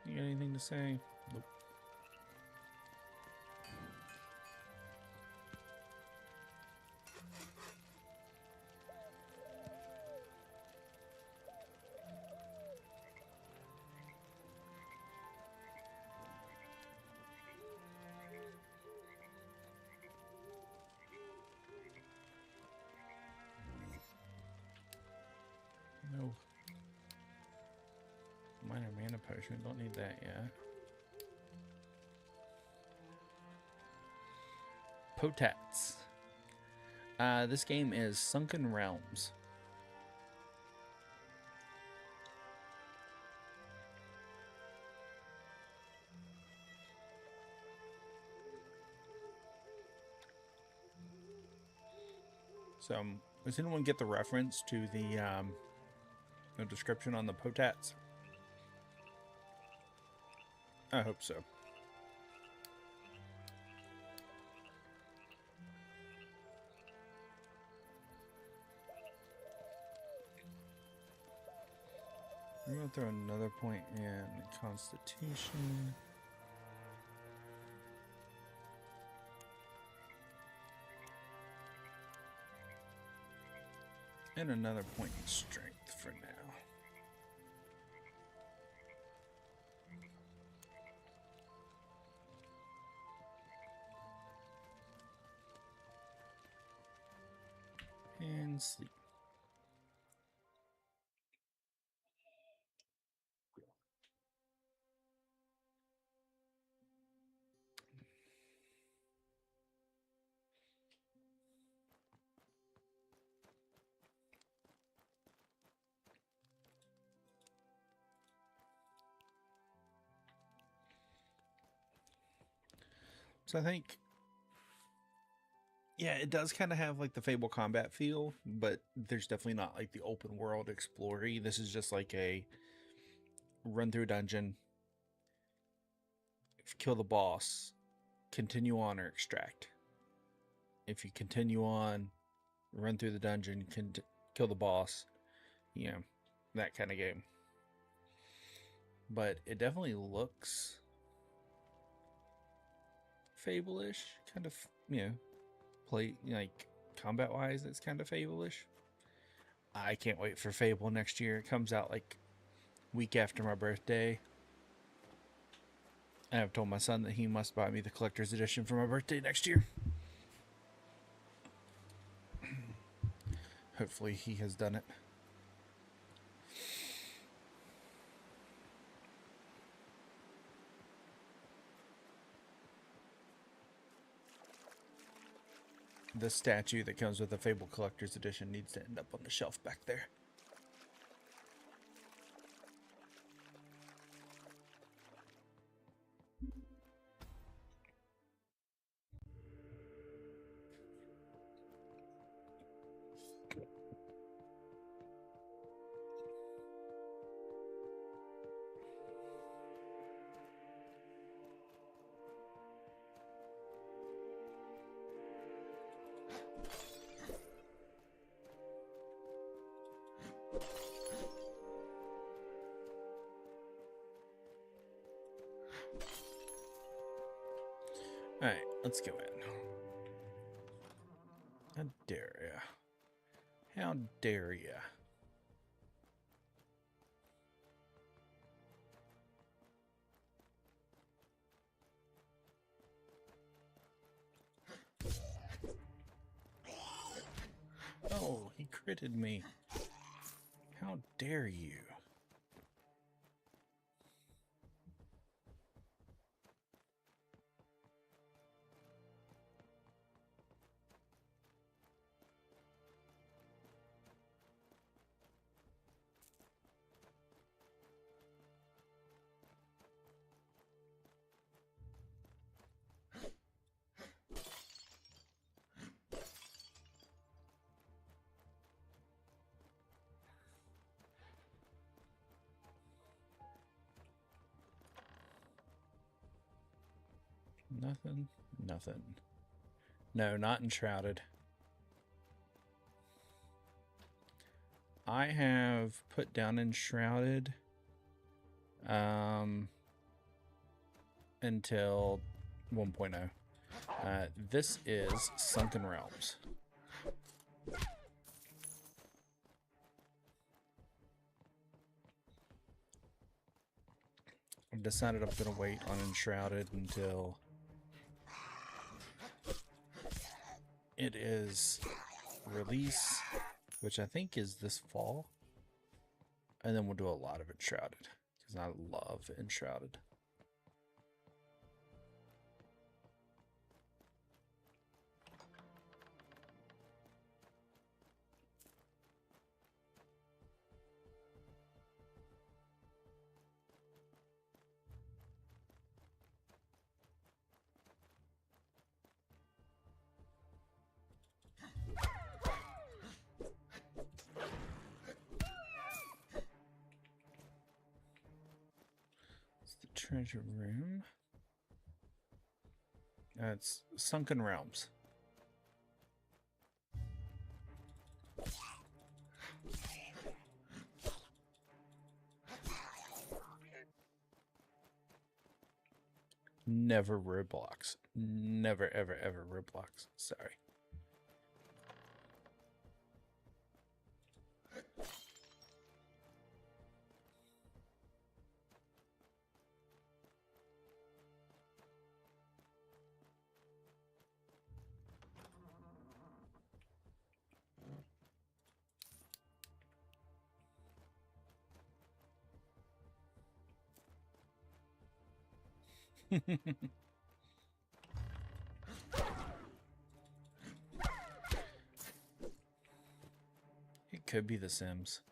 You got anything to say? Nope. No. Minor mana potion. Don't need that yet. Potats. This game is Sunken Realms. So, does anyone get the reference to the description on the Potats? I hope so. We're going to throw another point in Constitution. And another point in Strength for now. And sleep. So I think Yeah, it does kind of have like the Fable combat feel, but there's definitely not like the open world explory. This is just like a run through a dungeon, kill the boss, continue on, or extract. If you continue on, run through the dungeon, kill the boss, you know, that kind of game. But it definitely looks Fable-ish, kind of, play like combat wise. It's kind of Fable-ish. I can't wait for Fable next year. It comes out like week after my birthday. And I've told my son that he must buy me the collector's edition for my birthday next year. Hopefully he has done it. The statue that comes with the Fable collector's edition needs to end up on the shelf back there. Alright, let's go in. How dare ya? How dare ya? Oh, he critted me. How dare you? Nothing, nothing. No, not enshrouded. I have put down enshrouded until 1.0. This is Sunken Realms. I've decided I'm going to wait on enshrouded until it is release, which I think is this fall, and then we'll do a lot of enshrouded because I love enshrouded. Treasure room. It's Sunken Realms. Never Roblox. Never, ever, ever Roblox. Sorry. It could be The Sims.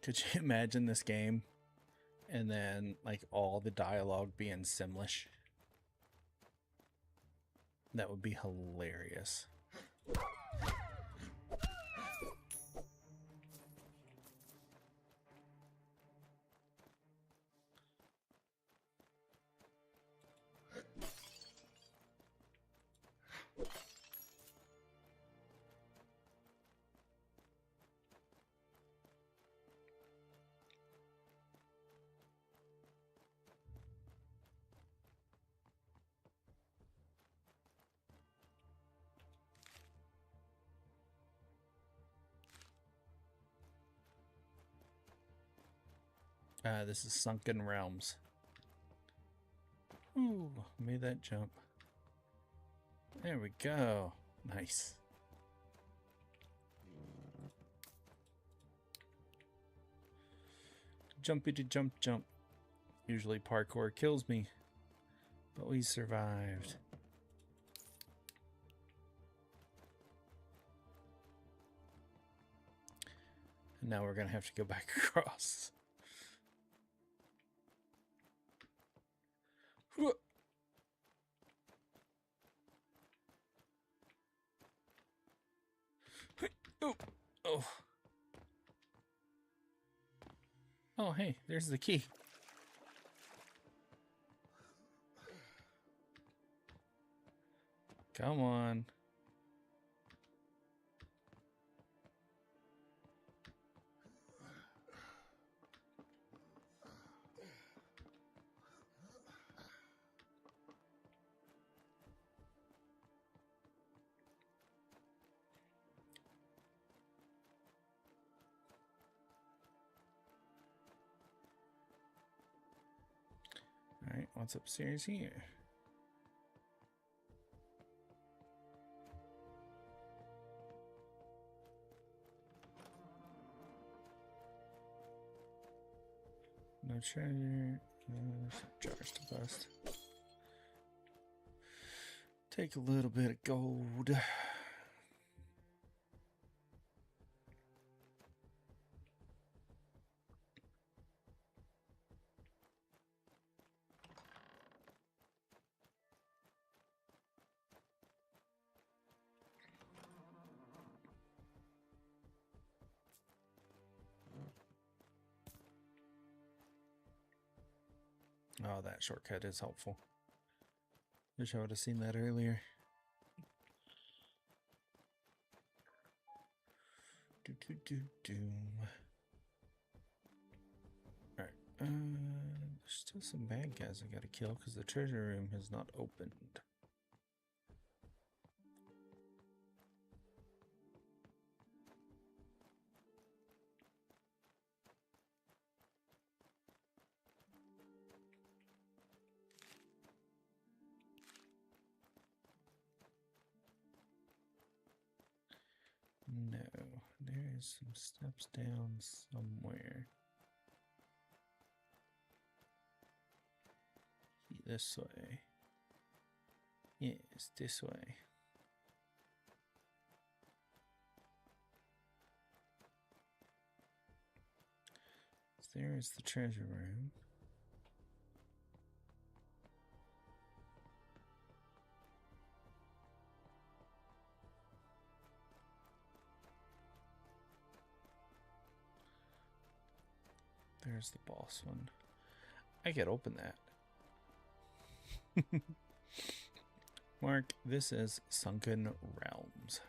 Could you imagine this game and then like all the dialogue being Simlish? That would be hilarious. This is Sunken Realms. Ooh, made that jump. There we go. Nice. Jumpy to jump jump. Usually parkour kills me, but we survived. And now we're gonna have to go back across. Oh, oh. Oh, hey, there's the key. Come on. All right, what's upstairs here? No treasure. Some jars to bust. Take a little bit of gold. Oh, that shortcut is helpful. Wish I would have seen that earlier. Alright, there's still some bad guys I gotta kill because the treasure room has not opened. No, there's some steps down somewhere. This way. Yes, this way. So there is the treasure room. There's the boss one. I could open that. Mark, this is Sunken Realms.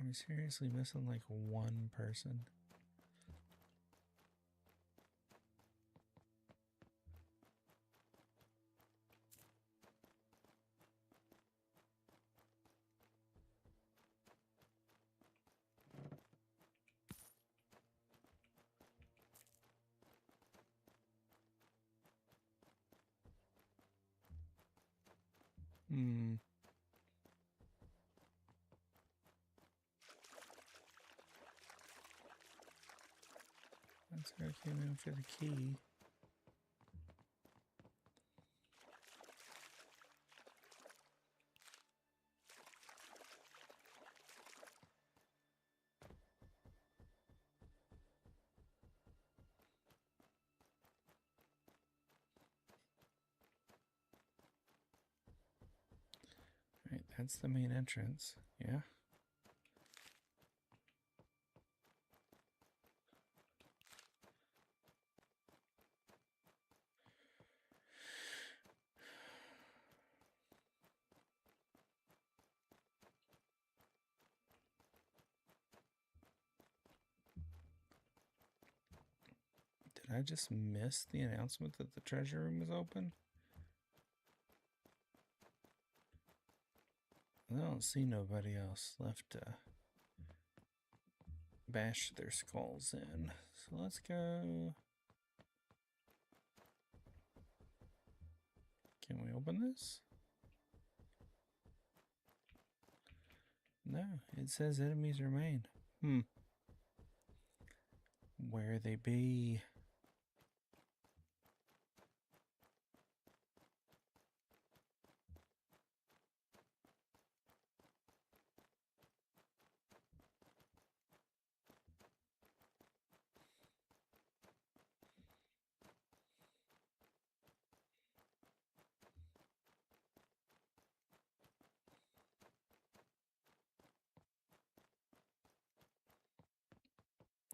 Are we seriously missing like one person? That's where I came in for the key. That's the main entrance. Yeah. Did I just miss the announcement that the treasure room was open? I don't see nobody else left to bash their skulls in. So let's go. Can we open this? No, it says enemies remain. Where they be?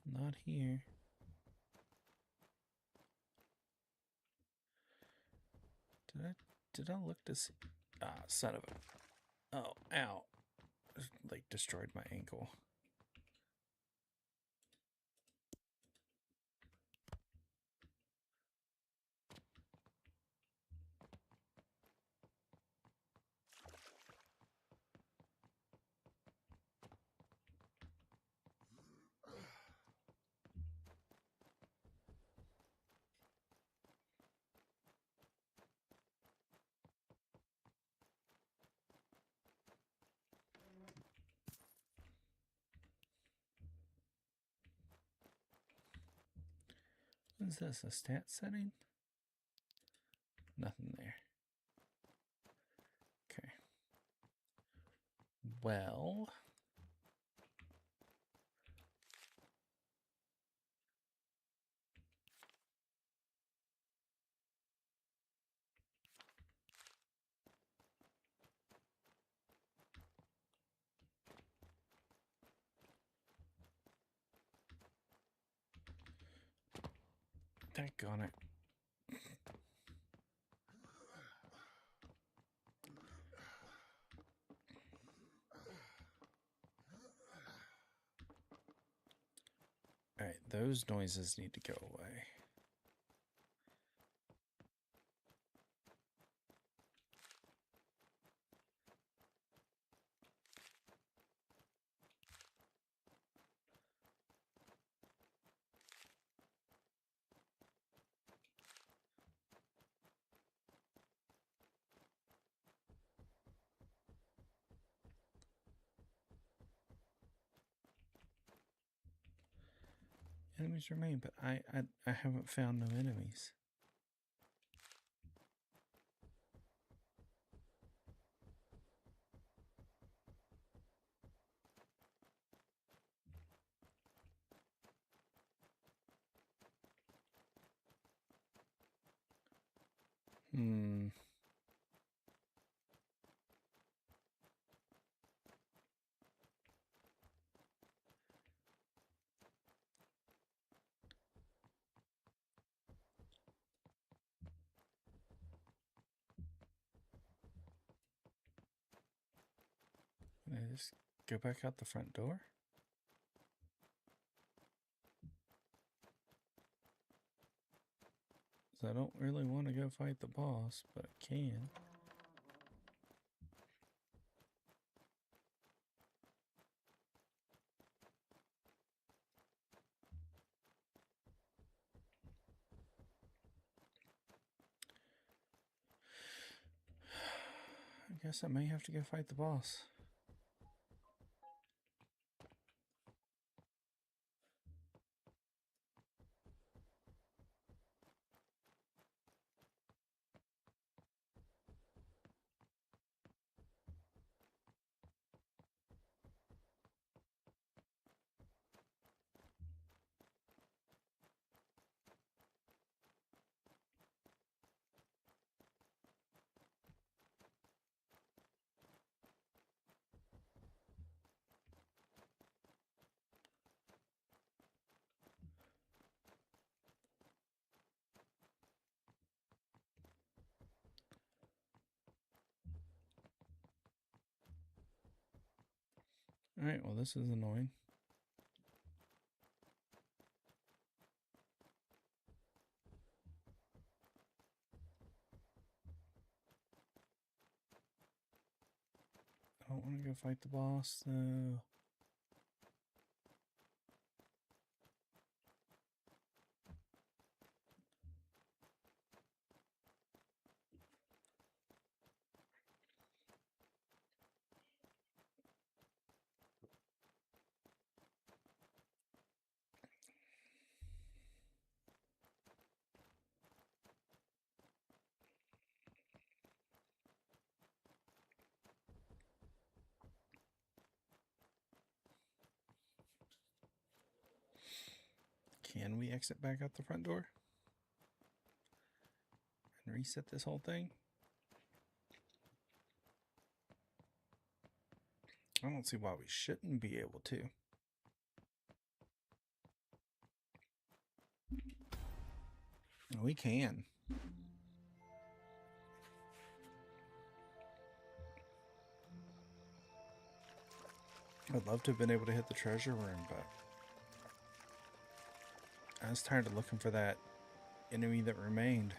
Not here. Did I look to see? Ah, son of a. Oh, ow. Like destroyed my ankle. What is this? A stat setting? Nothing there. Okay. Well. Daggone it. Alright, those noises need to go away. Enemies remain, but I haven't found no enemies. Can I just go back out the front door? 'Cause I don't really want to go fight the boss, but I can. I guess I may have to go fight the boss. Alright, well, this is annoying. I don't want to go fight the boss, though. Can we exit back out the front door? And reset this whole thing? I don't see why we shouldn't be able to. We can. I'd love to have been able to hit the treasure room, but I was tired of looking for that enemy that remained.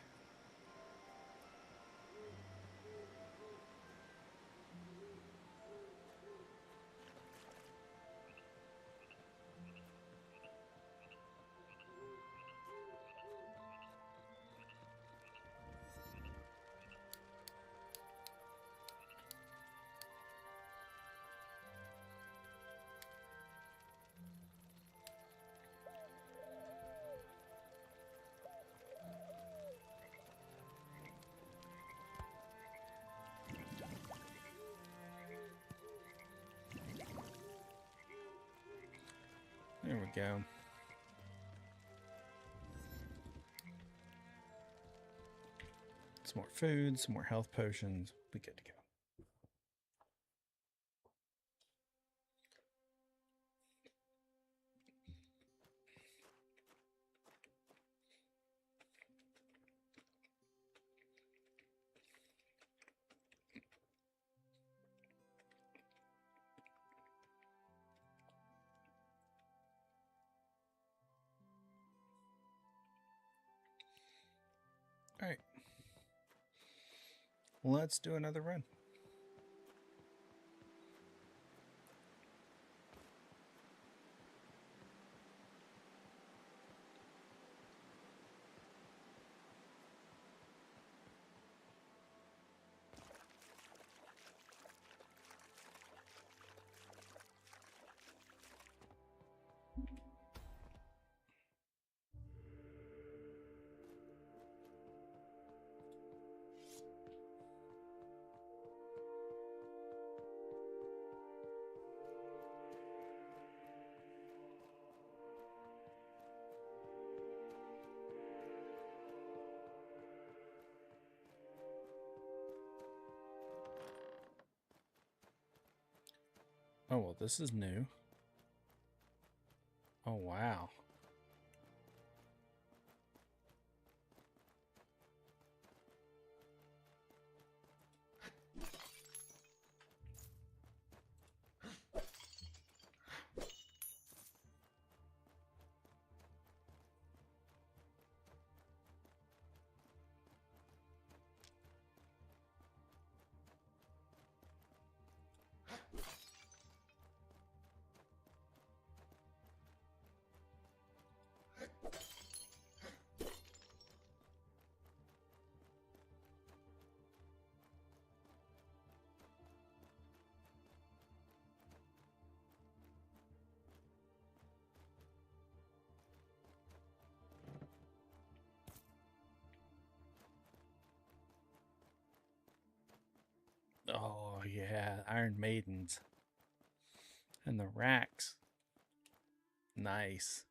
There we go. Some more food, some more health potions. We good to go. All right. Let's do another run. Oh, well, this is new. Oh, wow. Oh, yeah. Iron Maidens. And the racks. Nice.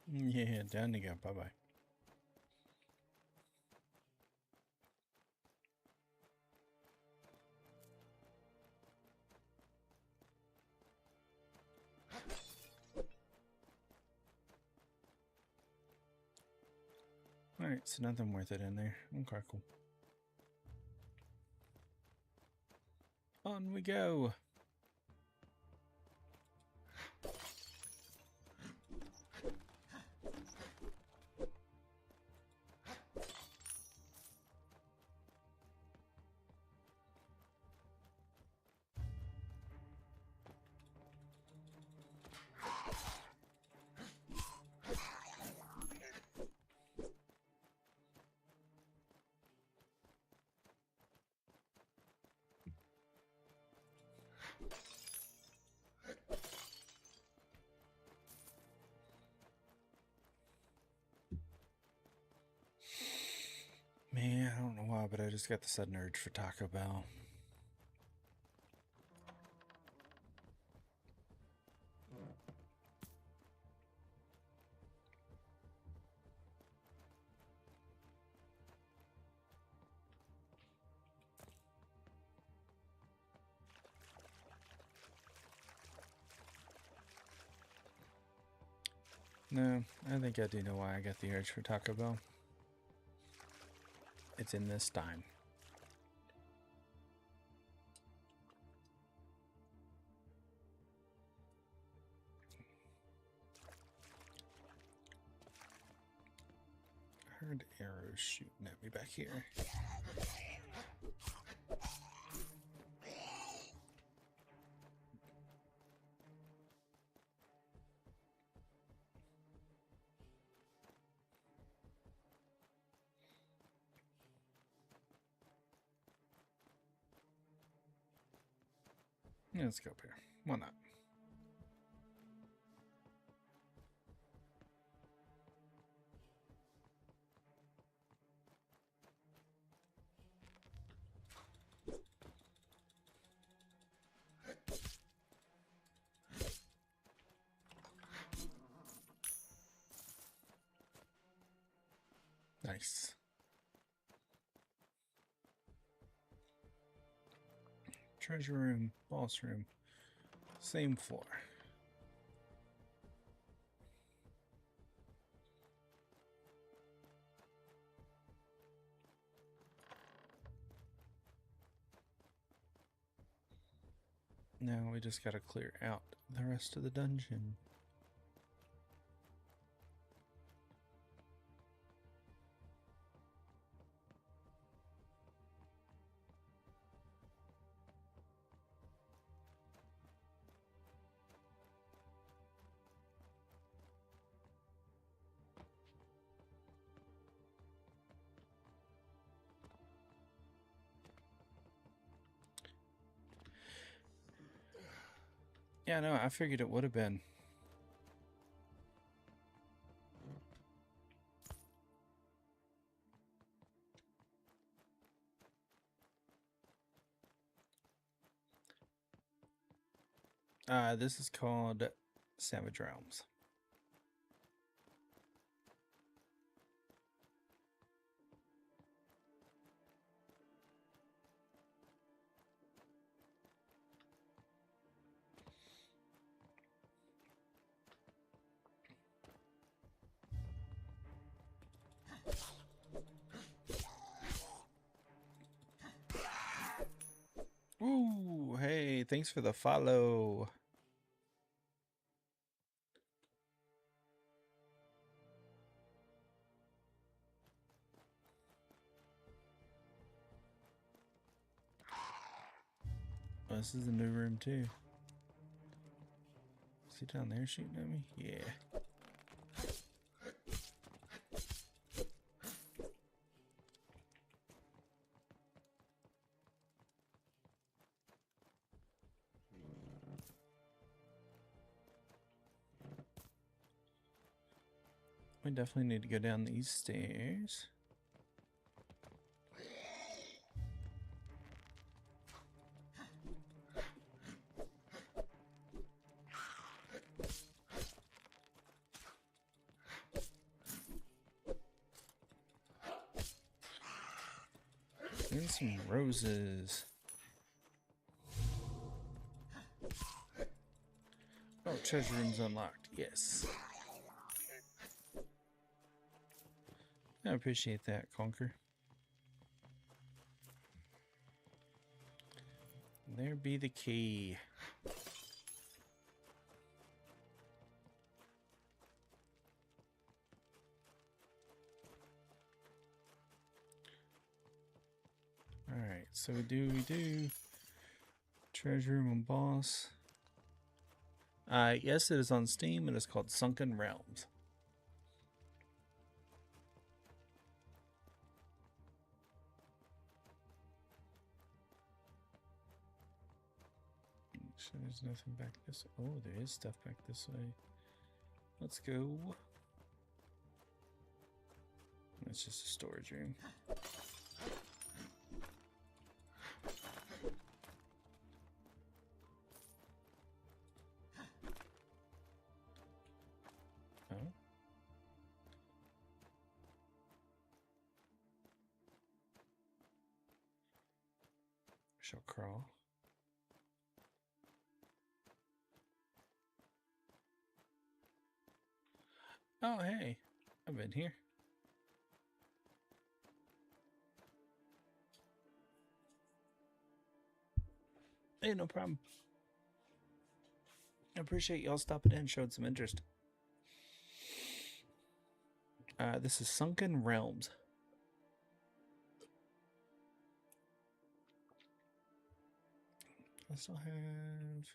Yeah, down you go. Bye-bye. Alright, so nothing worth it in there. Okay, cool. On we go. Man, I don't know why, but I just got the sudden urge for Taco Bell. No, I think I do know why I got the urge for Taco Bell. It's in this time. I heard arrows shooting at me back here. Yeah, let's go up here. Why not? Nice. Treasure room, boss room, same floor. Now we just gotta clear out the rest of the dungeon. Yeah, no, I figured it would have been. This is called Savage Realms. Ooh, hey, thanks for the follow. Oh, this is the new room too. Is he down there shooting at me? Yeah. We definitely need to go down these stairs. And some roses. Oh, treasure room's unlocked. Yes. I appreciate that, Conquer. There be the key. Alright, so we do. Treasure room and boss. Yes, it is on Steam. It is called Sunken Realms. So there's nothing back this way. Oh, there is stuff back this way. Let's go. It's just a storage room. Oh. Shall crawl. Oh, hey. I've been here. Hey, no problem. I appreciate y'all stopping in and showing some interest. This is Sunken Realms. I still have...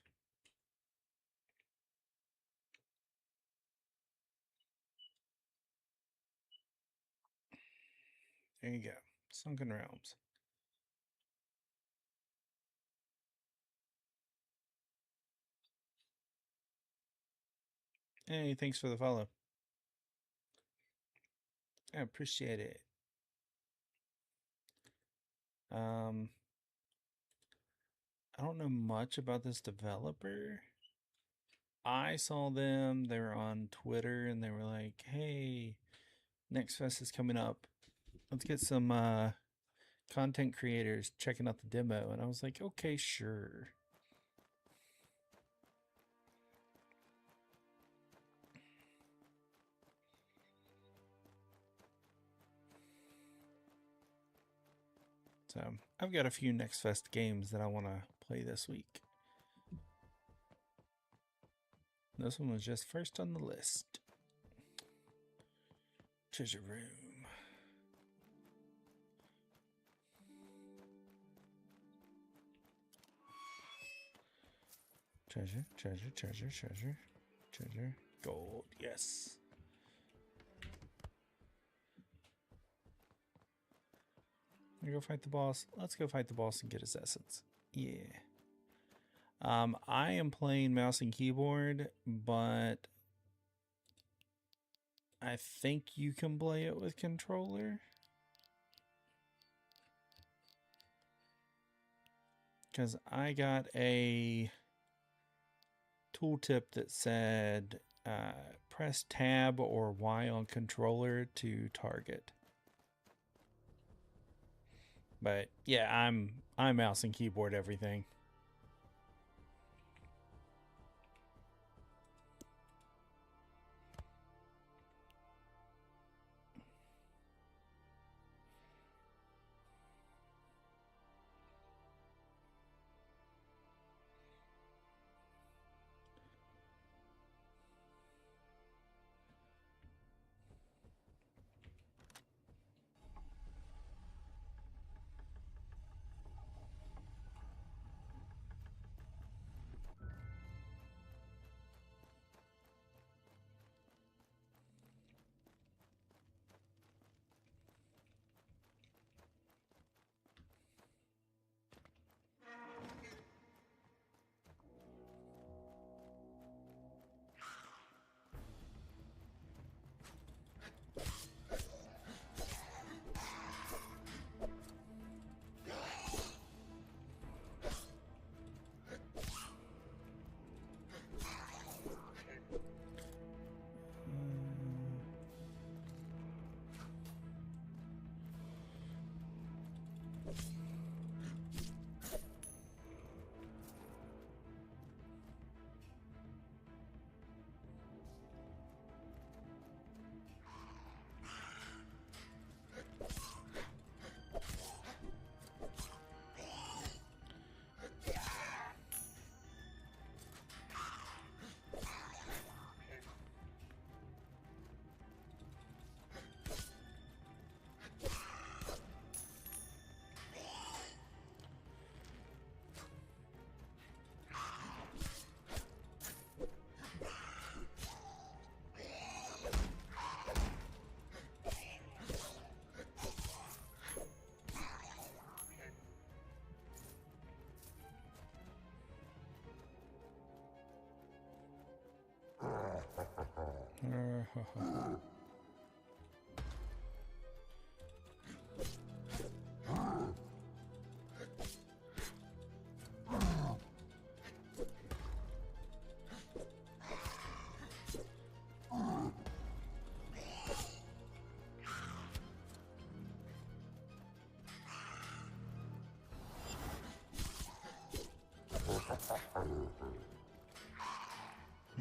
There you go. Sunken Realms. Hey, thanks for the follow. I appreciate it. I don't know much about this developer. I saw them, they were on Twitter, and they were like, hey, NextFest is coming up. Let's get some content creators checking out the demo. And I was like, okay, sure. So I've got a few NextFest games that I want to play this week. This one was just first on the list. Treasure room. Treasure, treasure, treasure, treasure, treasure. Gold, yes. We go fight the boss. Let's go fight the boss and get his essence. Yeah. I am playing mouse and keyboard, but I think you can play it with controller. Because I got a tooltip that said press tab or Y on controller to target. But yeah, I'm mouse and keyboard everything.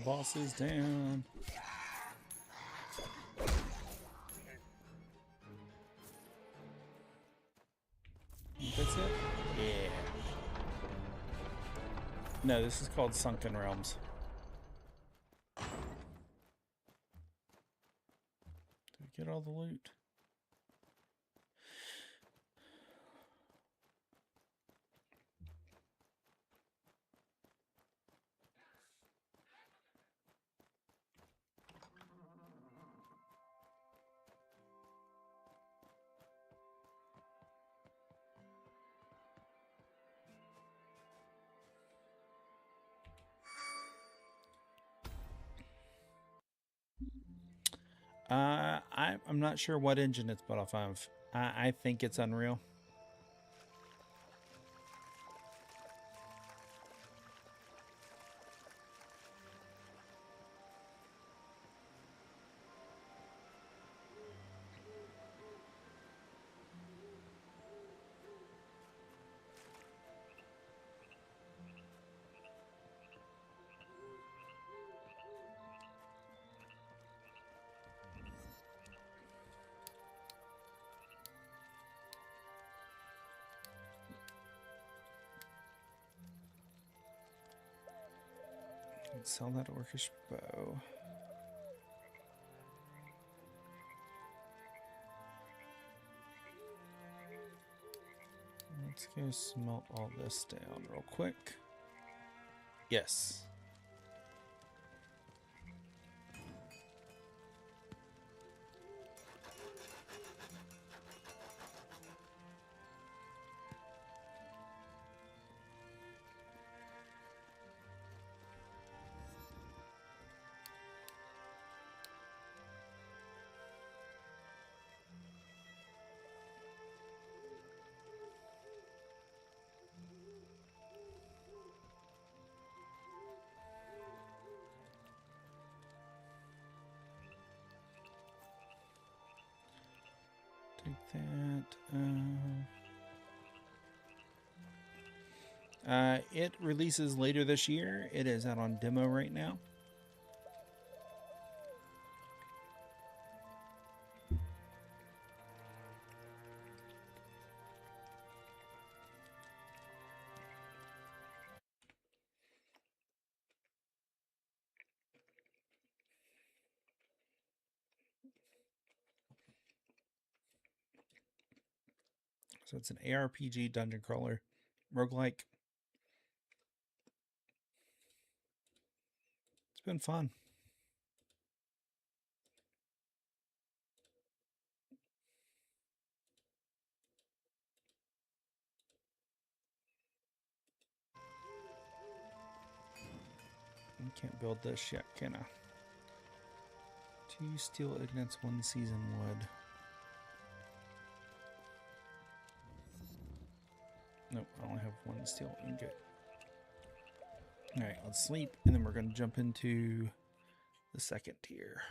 Boss is down. That's it? Yeah. No, this is called Sunken Realms. Did we get all the loot? I'm not sure what engine it's built off of. I think it's Unreal. Let's sell that orcish bow. Let's go smelt all this down real quick. Yes. Take that. It releases later this year. It is out on demo right now. So it's an ARPG dungeon crawler, roguelike. It's been fun. I can't build this yet, can I? 2 steel ingots, 1 seasoned wood. Nope, I only have 1 steel ingot. Alright, let's sleep, and then we're going to jump into the second tier.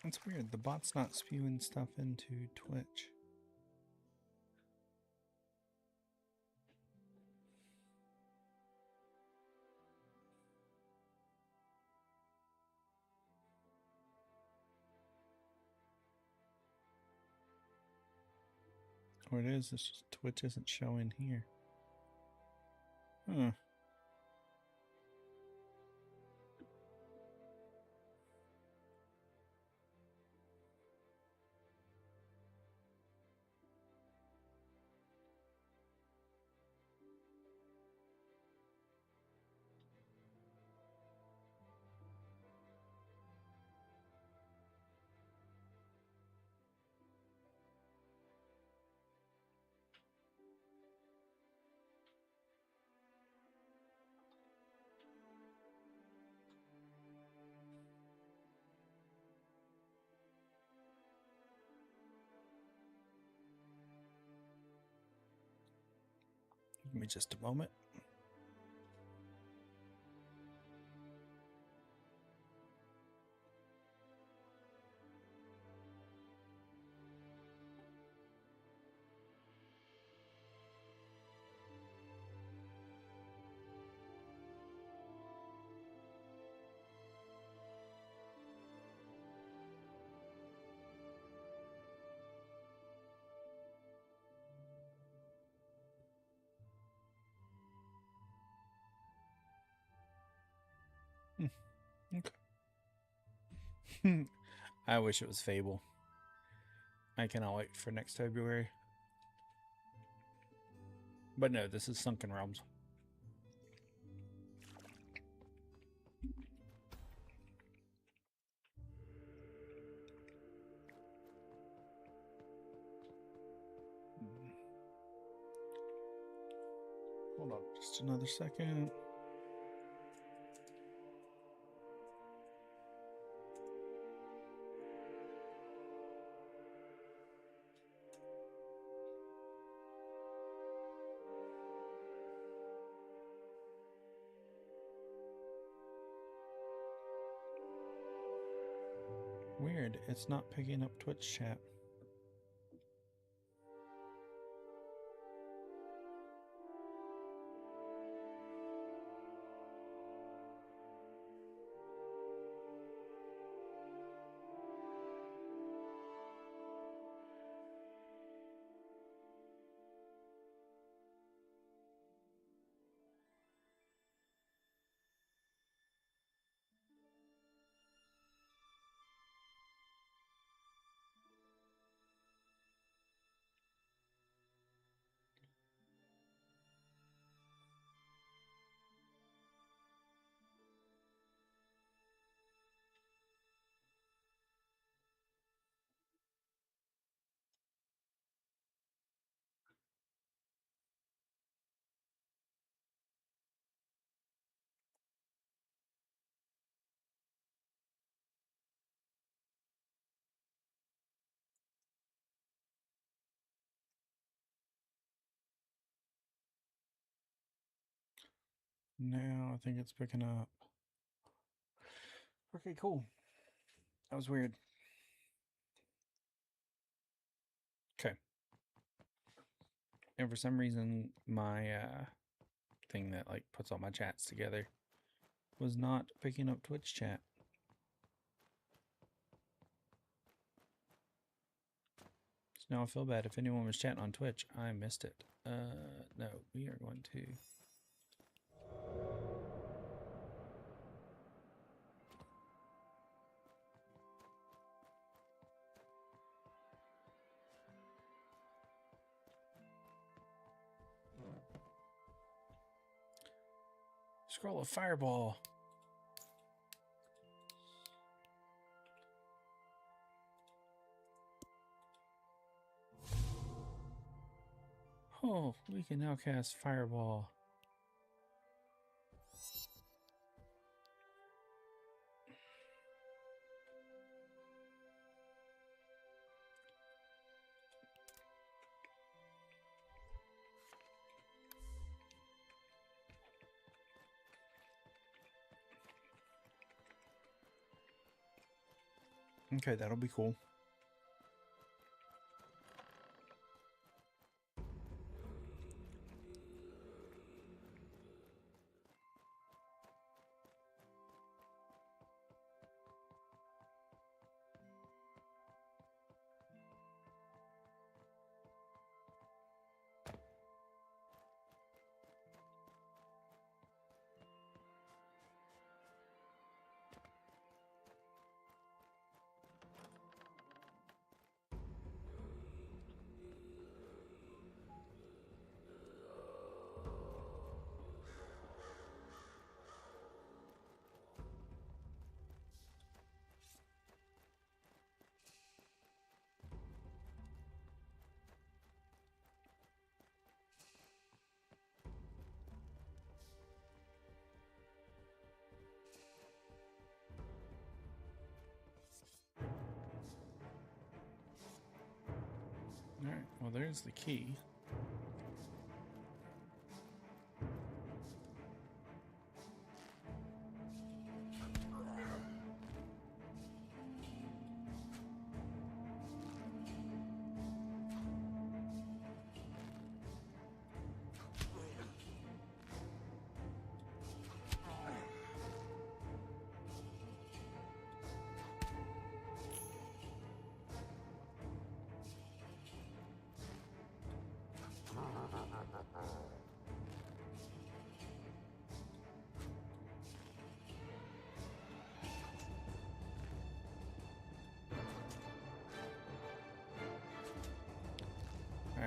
That's weird. The bot's not spewing stuff into Twitch. Or it is, it's just Twitch isn't showing here. Huh. Give me just a moment. Okay. I wish it was Fable. I cannot wait for next February. But no, this is Sunken Realms. Hold on just another second. Weird, it's not picking up Twitch chat. Now I think it's picking up. Okay, cool. That was weird. Okay. And for some reason, my thing that like puts all my chats together was not picking up Twitch chat. So now I feel bad if anyone was chatting on Twitch. I missed it. No, we are going to. Scroll of Fireball. Oh, we can now cast Fireball. Okay, that'll be cool. Alright, well there's the key.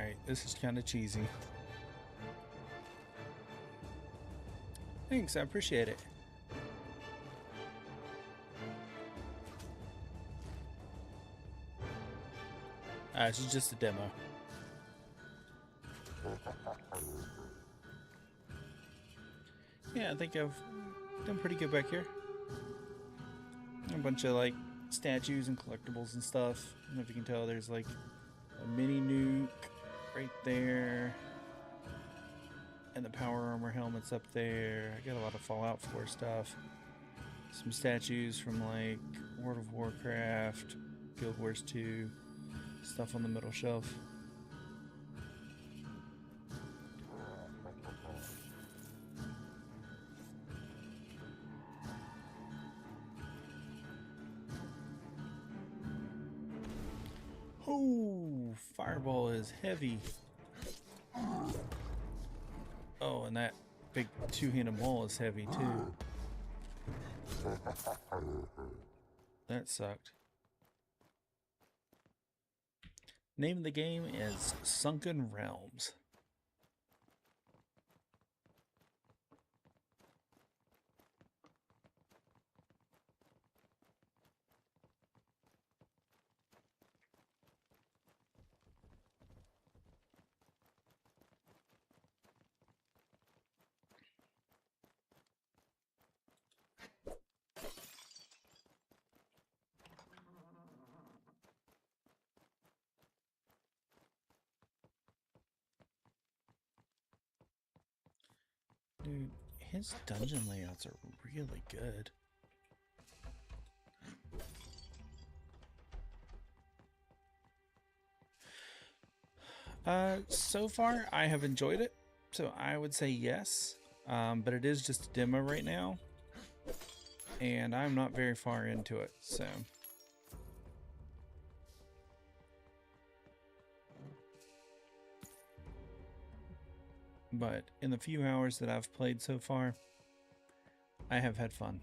Alright, this is kind of cheesy. Thanks, I appreciate it. This is just a demo. Yeah, I think I've done pretty good back here. A bunch of like statues and collectibles and stuff. I don't know if you can tell, there's like a mini nuke right there. And the power armor helmet's up there. I got a lot of Fallout 4 stuff. Some statues from like World of Warcraft, Guild Wars 2, stuff on the middle shelf. Oh, fireball is heavy. Oh, and that big two-handed ball is heavy too. That sucked. Name of the game is Sunken Realms. Dude, his dungeon layouts are really good. So far I have enjoyed it, so I would say yes. But it is just a demo right now, and I'm not very far into it, so. But in the few hours that I've played so far, I have had fun.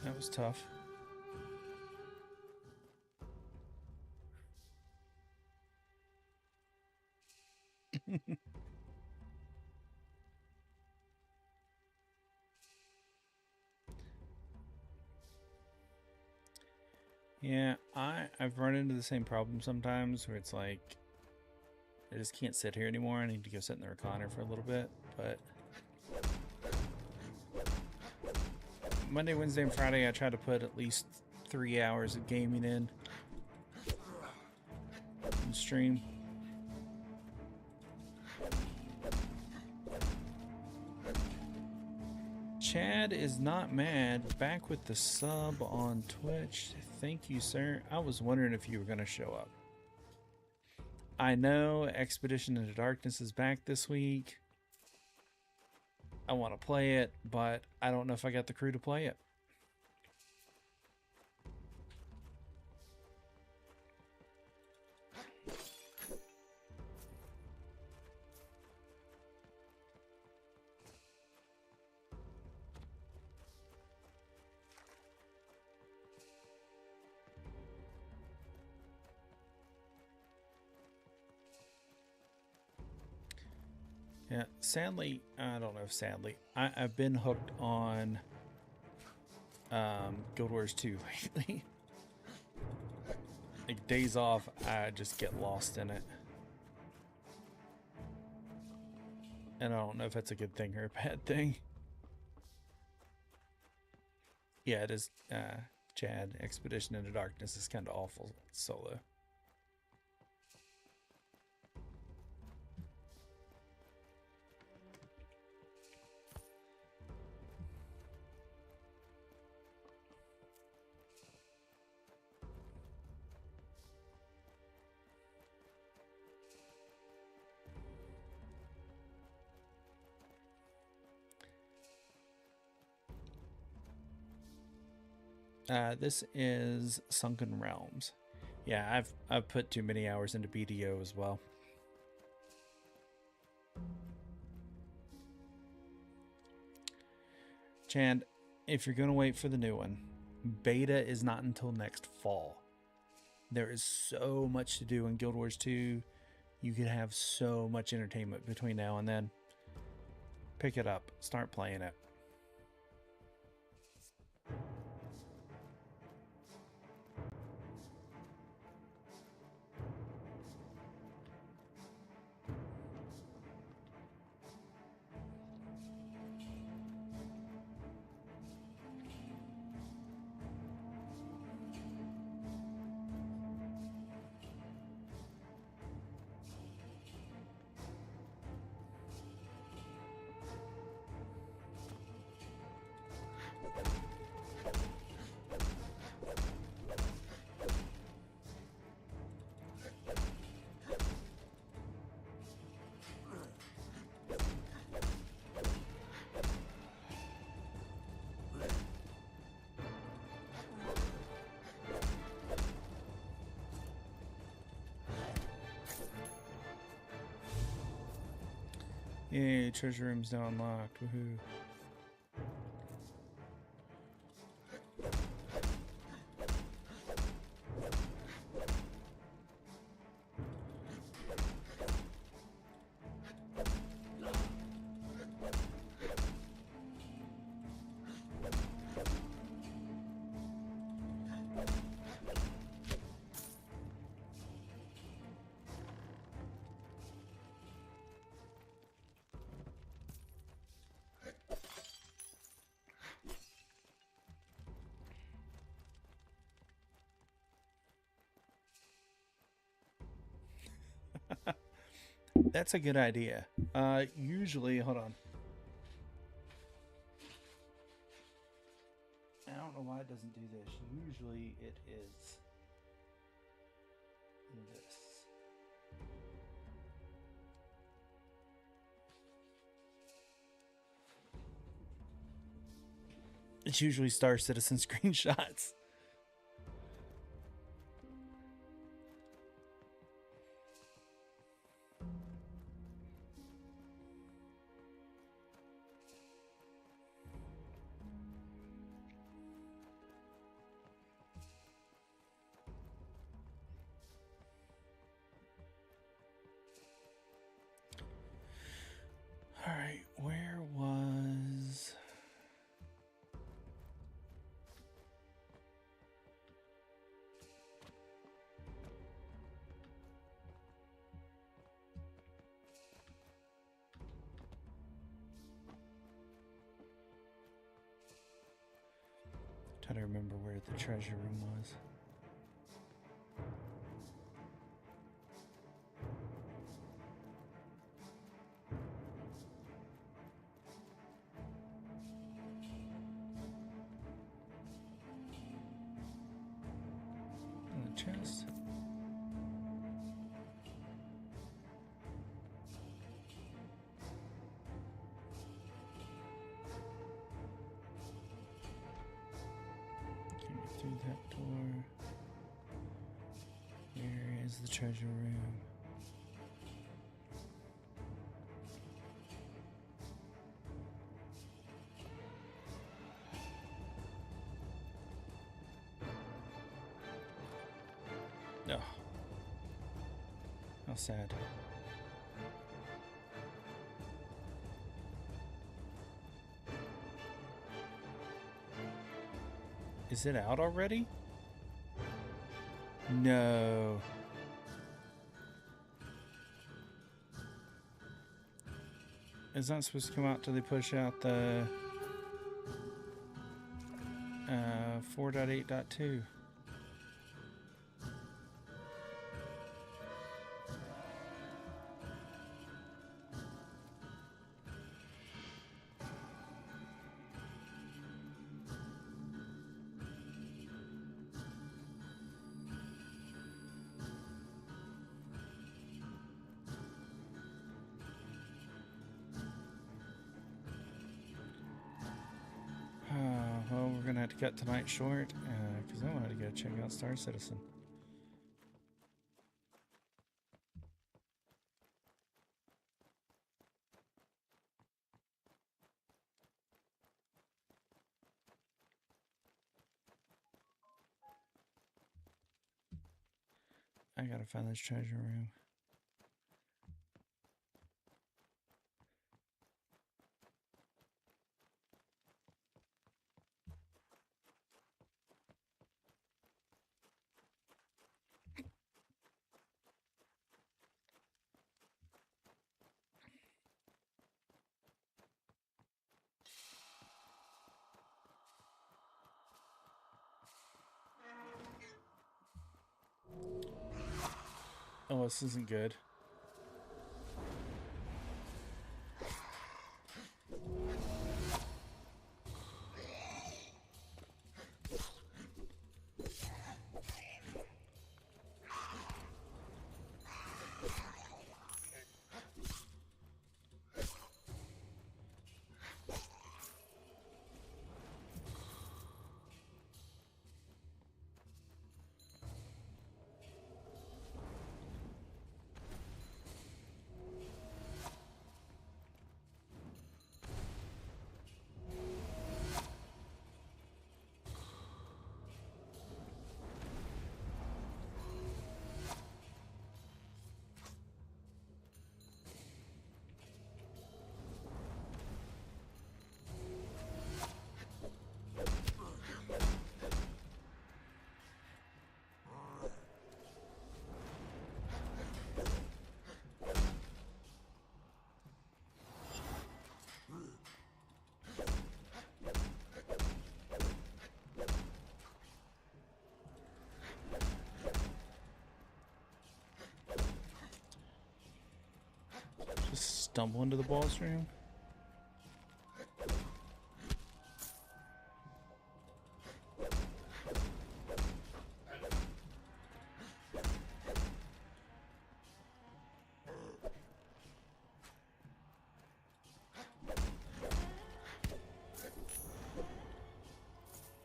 That was tough. Yeah, I've run into the same problem sometimes where it's like I just can't sit here anymore. I need to go sit in the recliner for a little bit. But Monday, Wednesday, and Friday I try to put at least 3 hours of gaming in and stream. Chad is not mad. Back with the sub on Twitch. Thank you, sir. I was wondering if you were going to show up. I know Expedition into Darkness is back this week. I want to play it, but I don't know if I got the crew to play it. Yeah, sadly, I don't know if sadly, I've been hooked on Guild Wars 2 lately. Like days off, I just get lost in it. And I don't know if that's a good thing or a bad thing. Yeah, it is. Chad, Expedition into Darkness is kind of awful solo. This is Sunken Realms. Yeah, I've put too many hours into BDO as well. Chand, if you're gonna wait for the new one, beta is not until next fall. There is so much to do in Guild Wars 2. You could have so much entertainment between now and then. Pick it up, start playing it. Yay, treasure room's now unlocked. Woohoo. That's a good idea. Usually, hold on. I don't know why it doesn't do this. Usually it is this. It's usually Star Citizen screenshots. All right, where was... Trying to remember where the treasure room was. In the chest. Can't get through that door. Where is the treasure room? No. How sad. Is it out already? No. Is that supposed to come out till they push out the 4.8.2? Well, we're gonna have to cut tonight short because I wanted to go check out Star Citizen. I gotta find this treasure room. Oh, this isn't good. Just stumble into the boss room.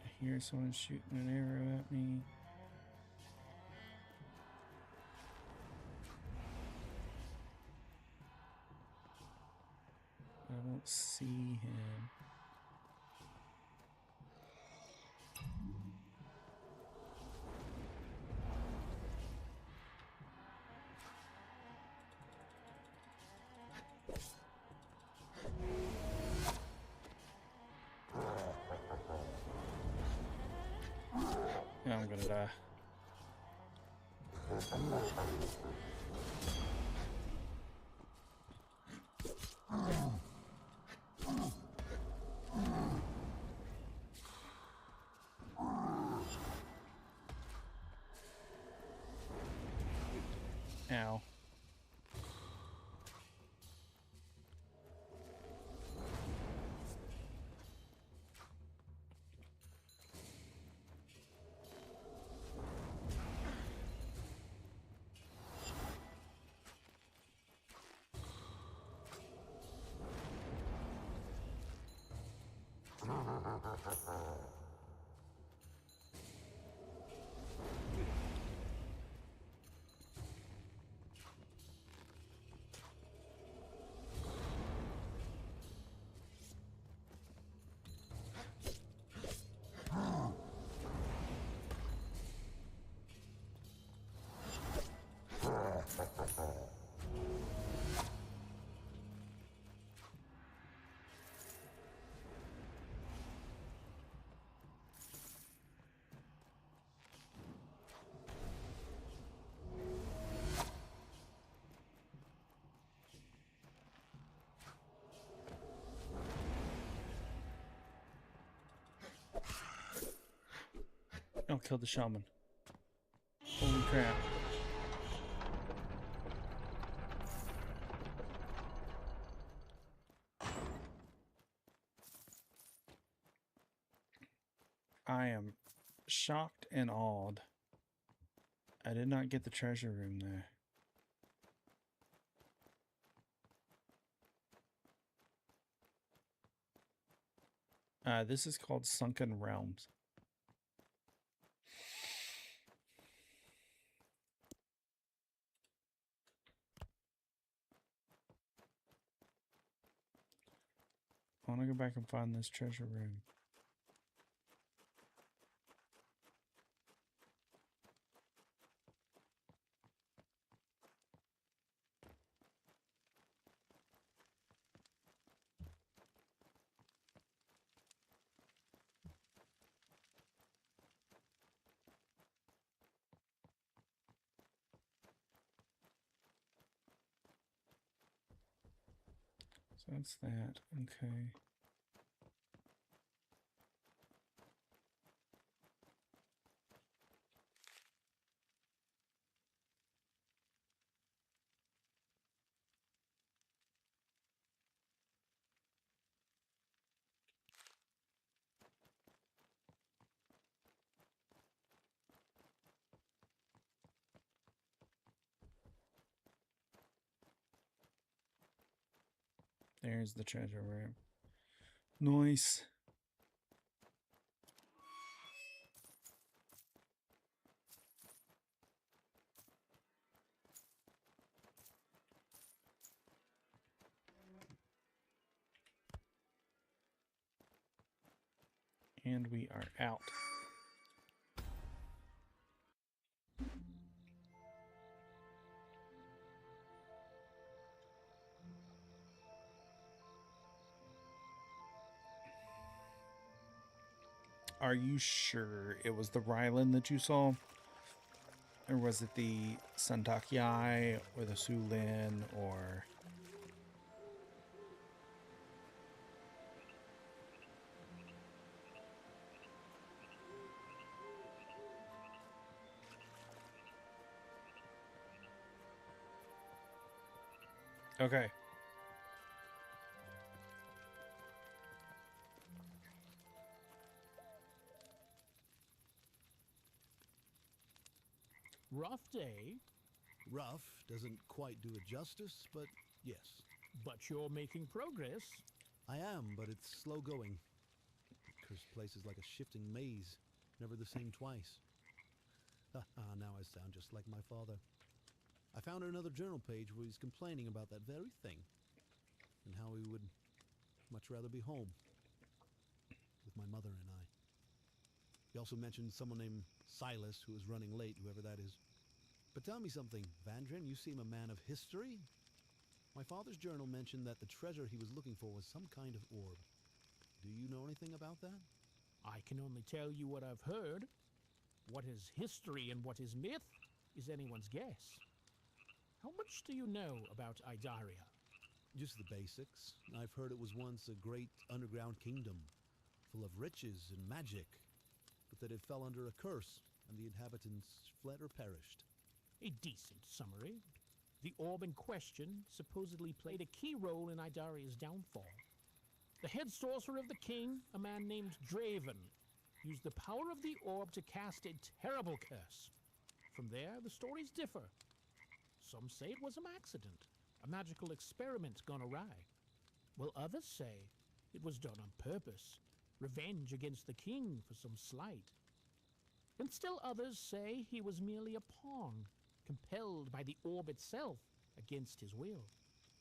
I hear someone shooting an arrow at me. I don't see him. Yeah, I'm gonna die. Ow. killed the shaman. Holy crap. I am shocked and awed. I did not get the treasure room there. This is called Sunken Realms. I want to go back and find this treasure room. So that's that. Okay. There's the treasure room. Nice. And we are out. Are you sure it was the Ryland that you saw? Or was it the Santakiai or the Sulin or... Okay. Rough day, Rough doesn't quite do it justice, but yes. but you're making progress. I am, but it's slow going. The cursed place is like a shifting maze, never the same twice. Now I sound just like my father. I found another journal page where he's complaining about that very thing, and how he would much rather be home with my mother and I. He also mentioned someone named Silas who is running late, whoever that is. But tell me something, Vandrin, you seem a man of history. My father's journal mentioned that the treasure he was looking for was some kind of orb. Do you know anything about that? I can only tell you what I've heard. What is history and what is myth is anyone's guess. How much do you know about Idaria? Just the basics. I've heard it was once a great underground kingdom, full of riches and magic, but that it fell under a curse, and the inhabitants fled or perished. A decent summary. The orb in question supposedly played a key role in Idaria's downfall. The head sorcerer of the king, a man named Draven, used the power of the orb to cast a terrible curse. From there, the stories differ. Some say it was an accident, a magical experiment gone awry, while others say it was done on purpose, revenge against the king for some slight. And still others say he was merely a pawn, compelled by the orb itself against his will.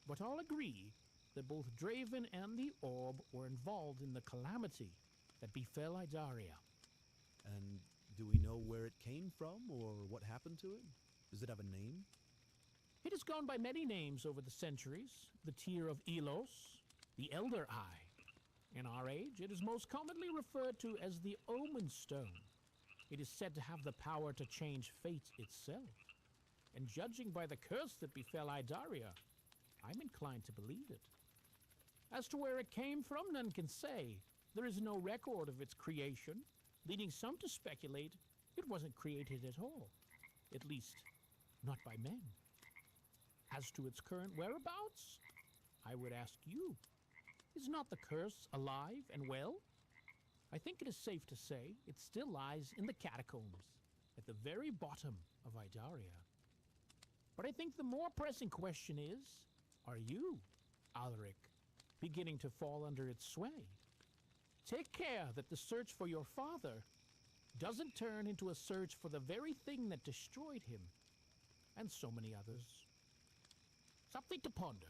But all agree that both Draven and the orb were involved in the calamity that befell Idaria. And do we know where it came from, or what happened to it? Does it have a name? It has gone by many names over the centuries. The Tear of Elos, the Elder Eye. In our age, it is most commonly referred to as the Omen Stone. It is said to have the power to change fate itself. And judging by the curse that befell Idaria, I'm inclined to believe it. As to where it came from, none can say. There is no record of its creation, leading some to speculate It wasn't created at all. At least, not by men. As to its current whereabouts, I would ask you, is not the curse alive and well? I think it is safe to say it still lies in the catacombs, at the very bottom of Idaria. But I think the more pressing question is, are you, Alaric, beginning to fall under its sway? Take care that the search for your father doesn't turn into a search for the very thing that destroyed him, and so many others. Something to ponder.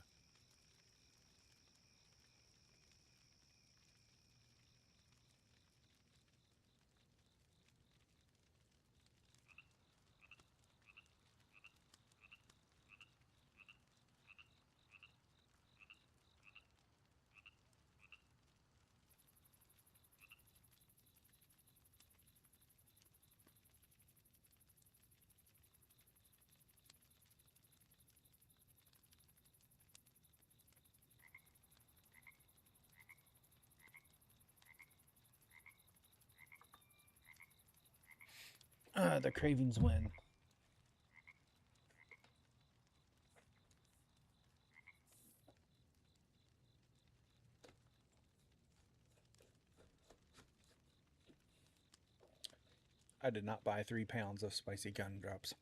The cravings win. I did not buy 3 pounds of spicy gumdrops.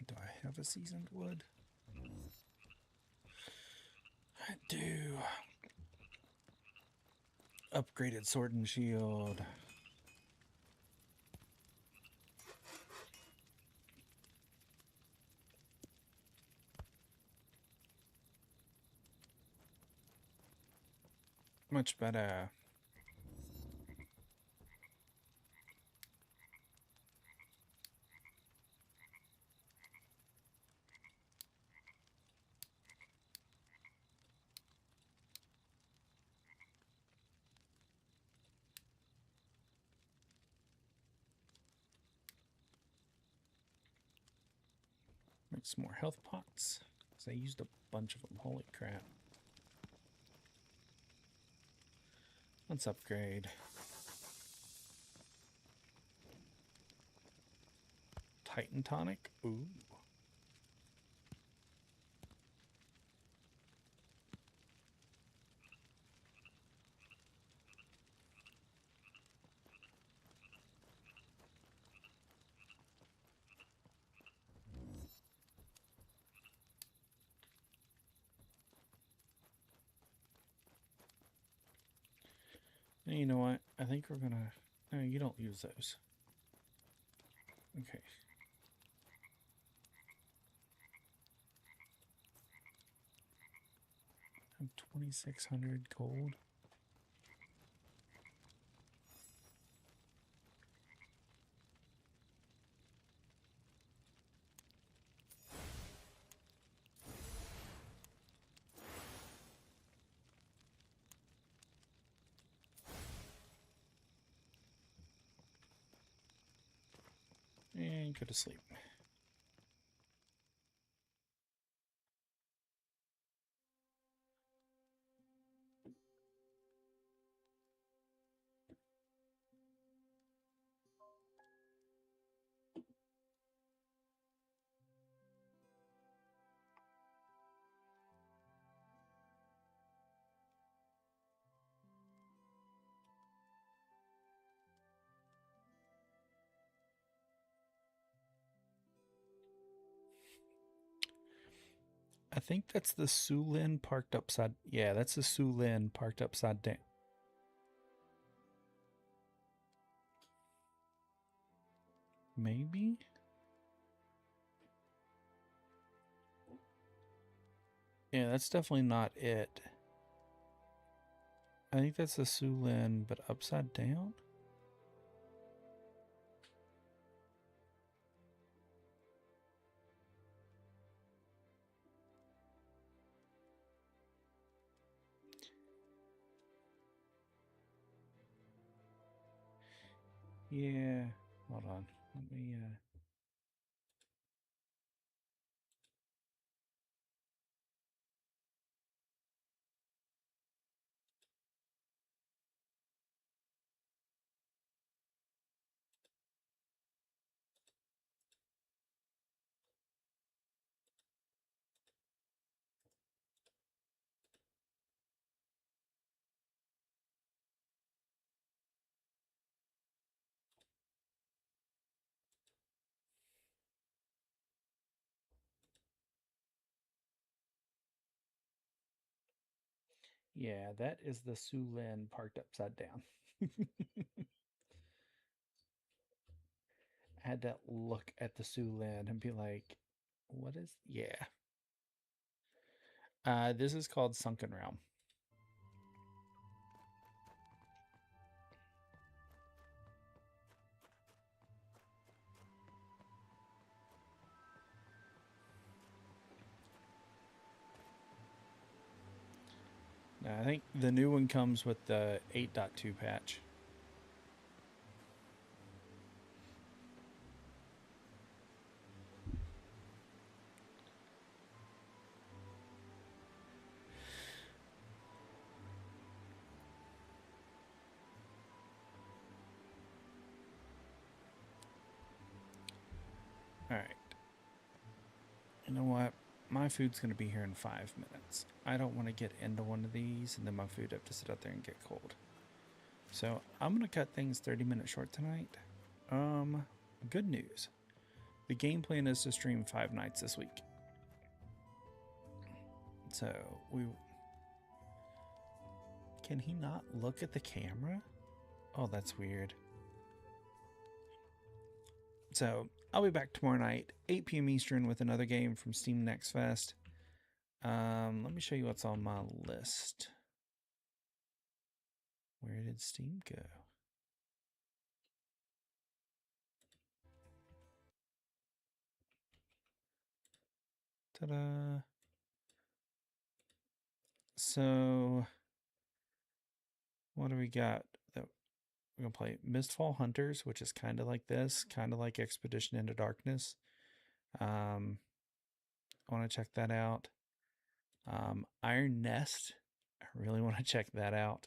Do I have a seasoned wood? I do. Upgraded sword and shield. Much better. Make some more health pots. Because I used a bunch of them. Holy crap. Let's upgrade. Titan tonic. Ooh. And you know what? I think we're gonna... No, you don't use those. Okay. I'm 2,600 gold. And go to sleep. I think that's the Sulin parked upside... Yeah, that's the Sulin parked upside down. Maybe? Yeah, that's definitely not it. I think that's the Sulin, but upside down? Yeah. Hold on. Let me. Yeah, that is the Sulin parked upside down. I had to look at the Sulin and be like, what is. Yeah. This is called Sunken Realm. Now, I think the new one comes with the 8.2 patch. All right. You know what? My food's going to be here in 5 minutes. I don't want to get into one of these and then my food have to sit out there and get cold. So I'm going to cut things 30 minutes short tonight. Good news. The game plan is to stream 5 nights this week. So we. Can he not look at the camera? Oh, that's weird. So I'll be back tomorrow night, 8 p.m. Eastern, with another game from Steam NextFest. Let me show you what's on my list. Where did Steam go? Ta-da! So, what do we got? That we're gonna play Mistfall Hunters, which is kind of like this, kind of like Expedition into Darkness. I want to check that out. Iron Nest, I really want to check that out.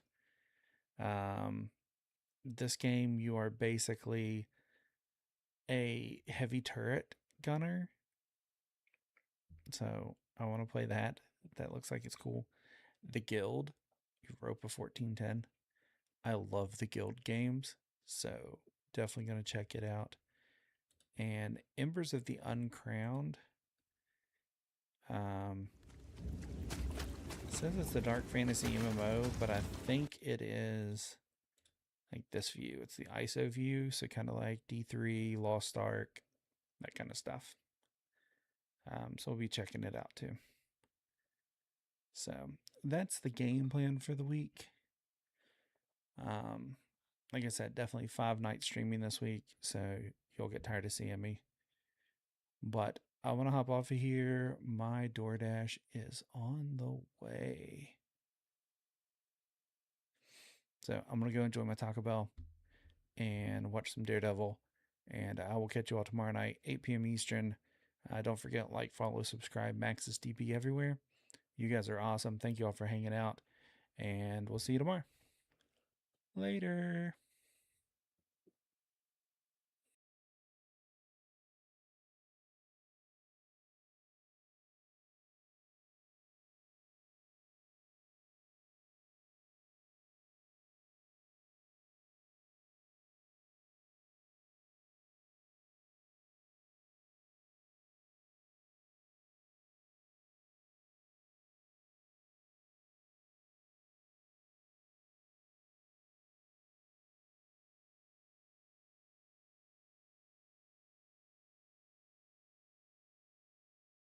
This game, you are basically a heavy turret gunner. So I want to play that. That looks like it's cool. The Guild, Europa 1410. I love the Guild games, so definitely going to check it out. And Embers of the Uncrowned. It says it's the Dark Fantasy MMO, but I think it is like this view. It's the ISO view, so kind of like D3, Lost Ark, that kind of stuff. So we'll be checking it out too. So that's the game plan for the week. Like I said, definitely 5 nights streaming this week, so you'll get tired of seeing me. But I want to hop off of here. My DoorDash is on the way. So I'm going to go enjoy my Taco Bell and watch some Daredevil. And I will catch you all tomorrow night, 8 p.m. Eastern. Don't forget, like, follow, subscribe, Max's DP everywhere. You guys are awesome. Thank you all for hanging out. And we'll see you tomorrow. Later.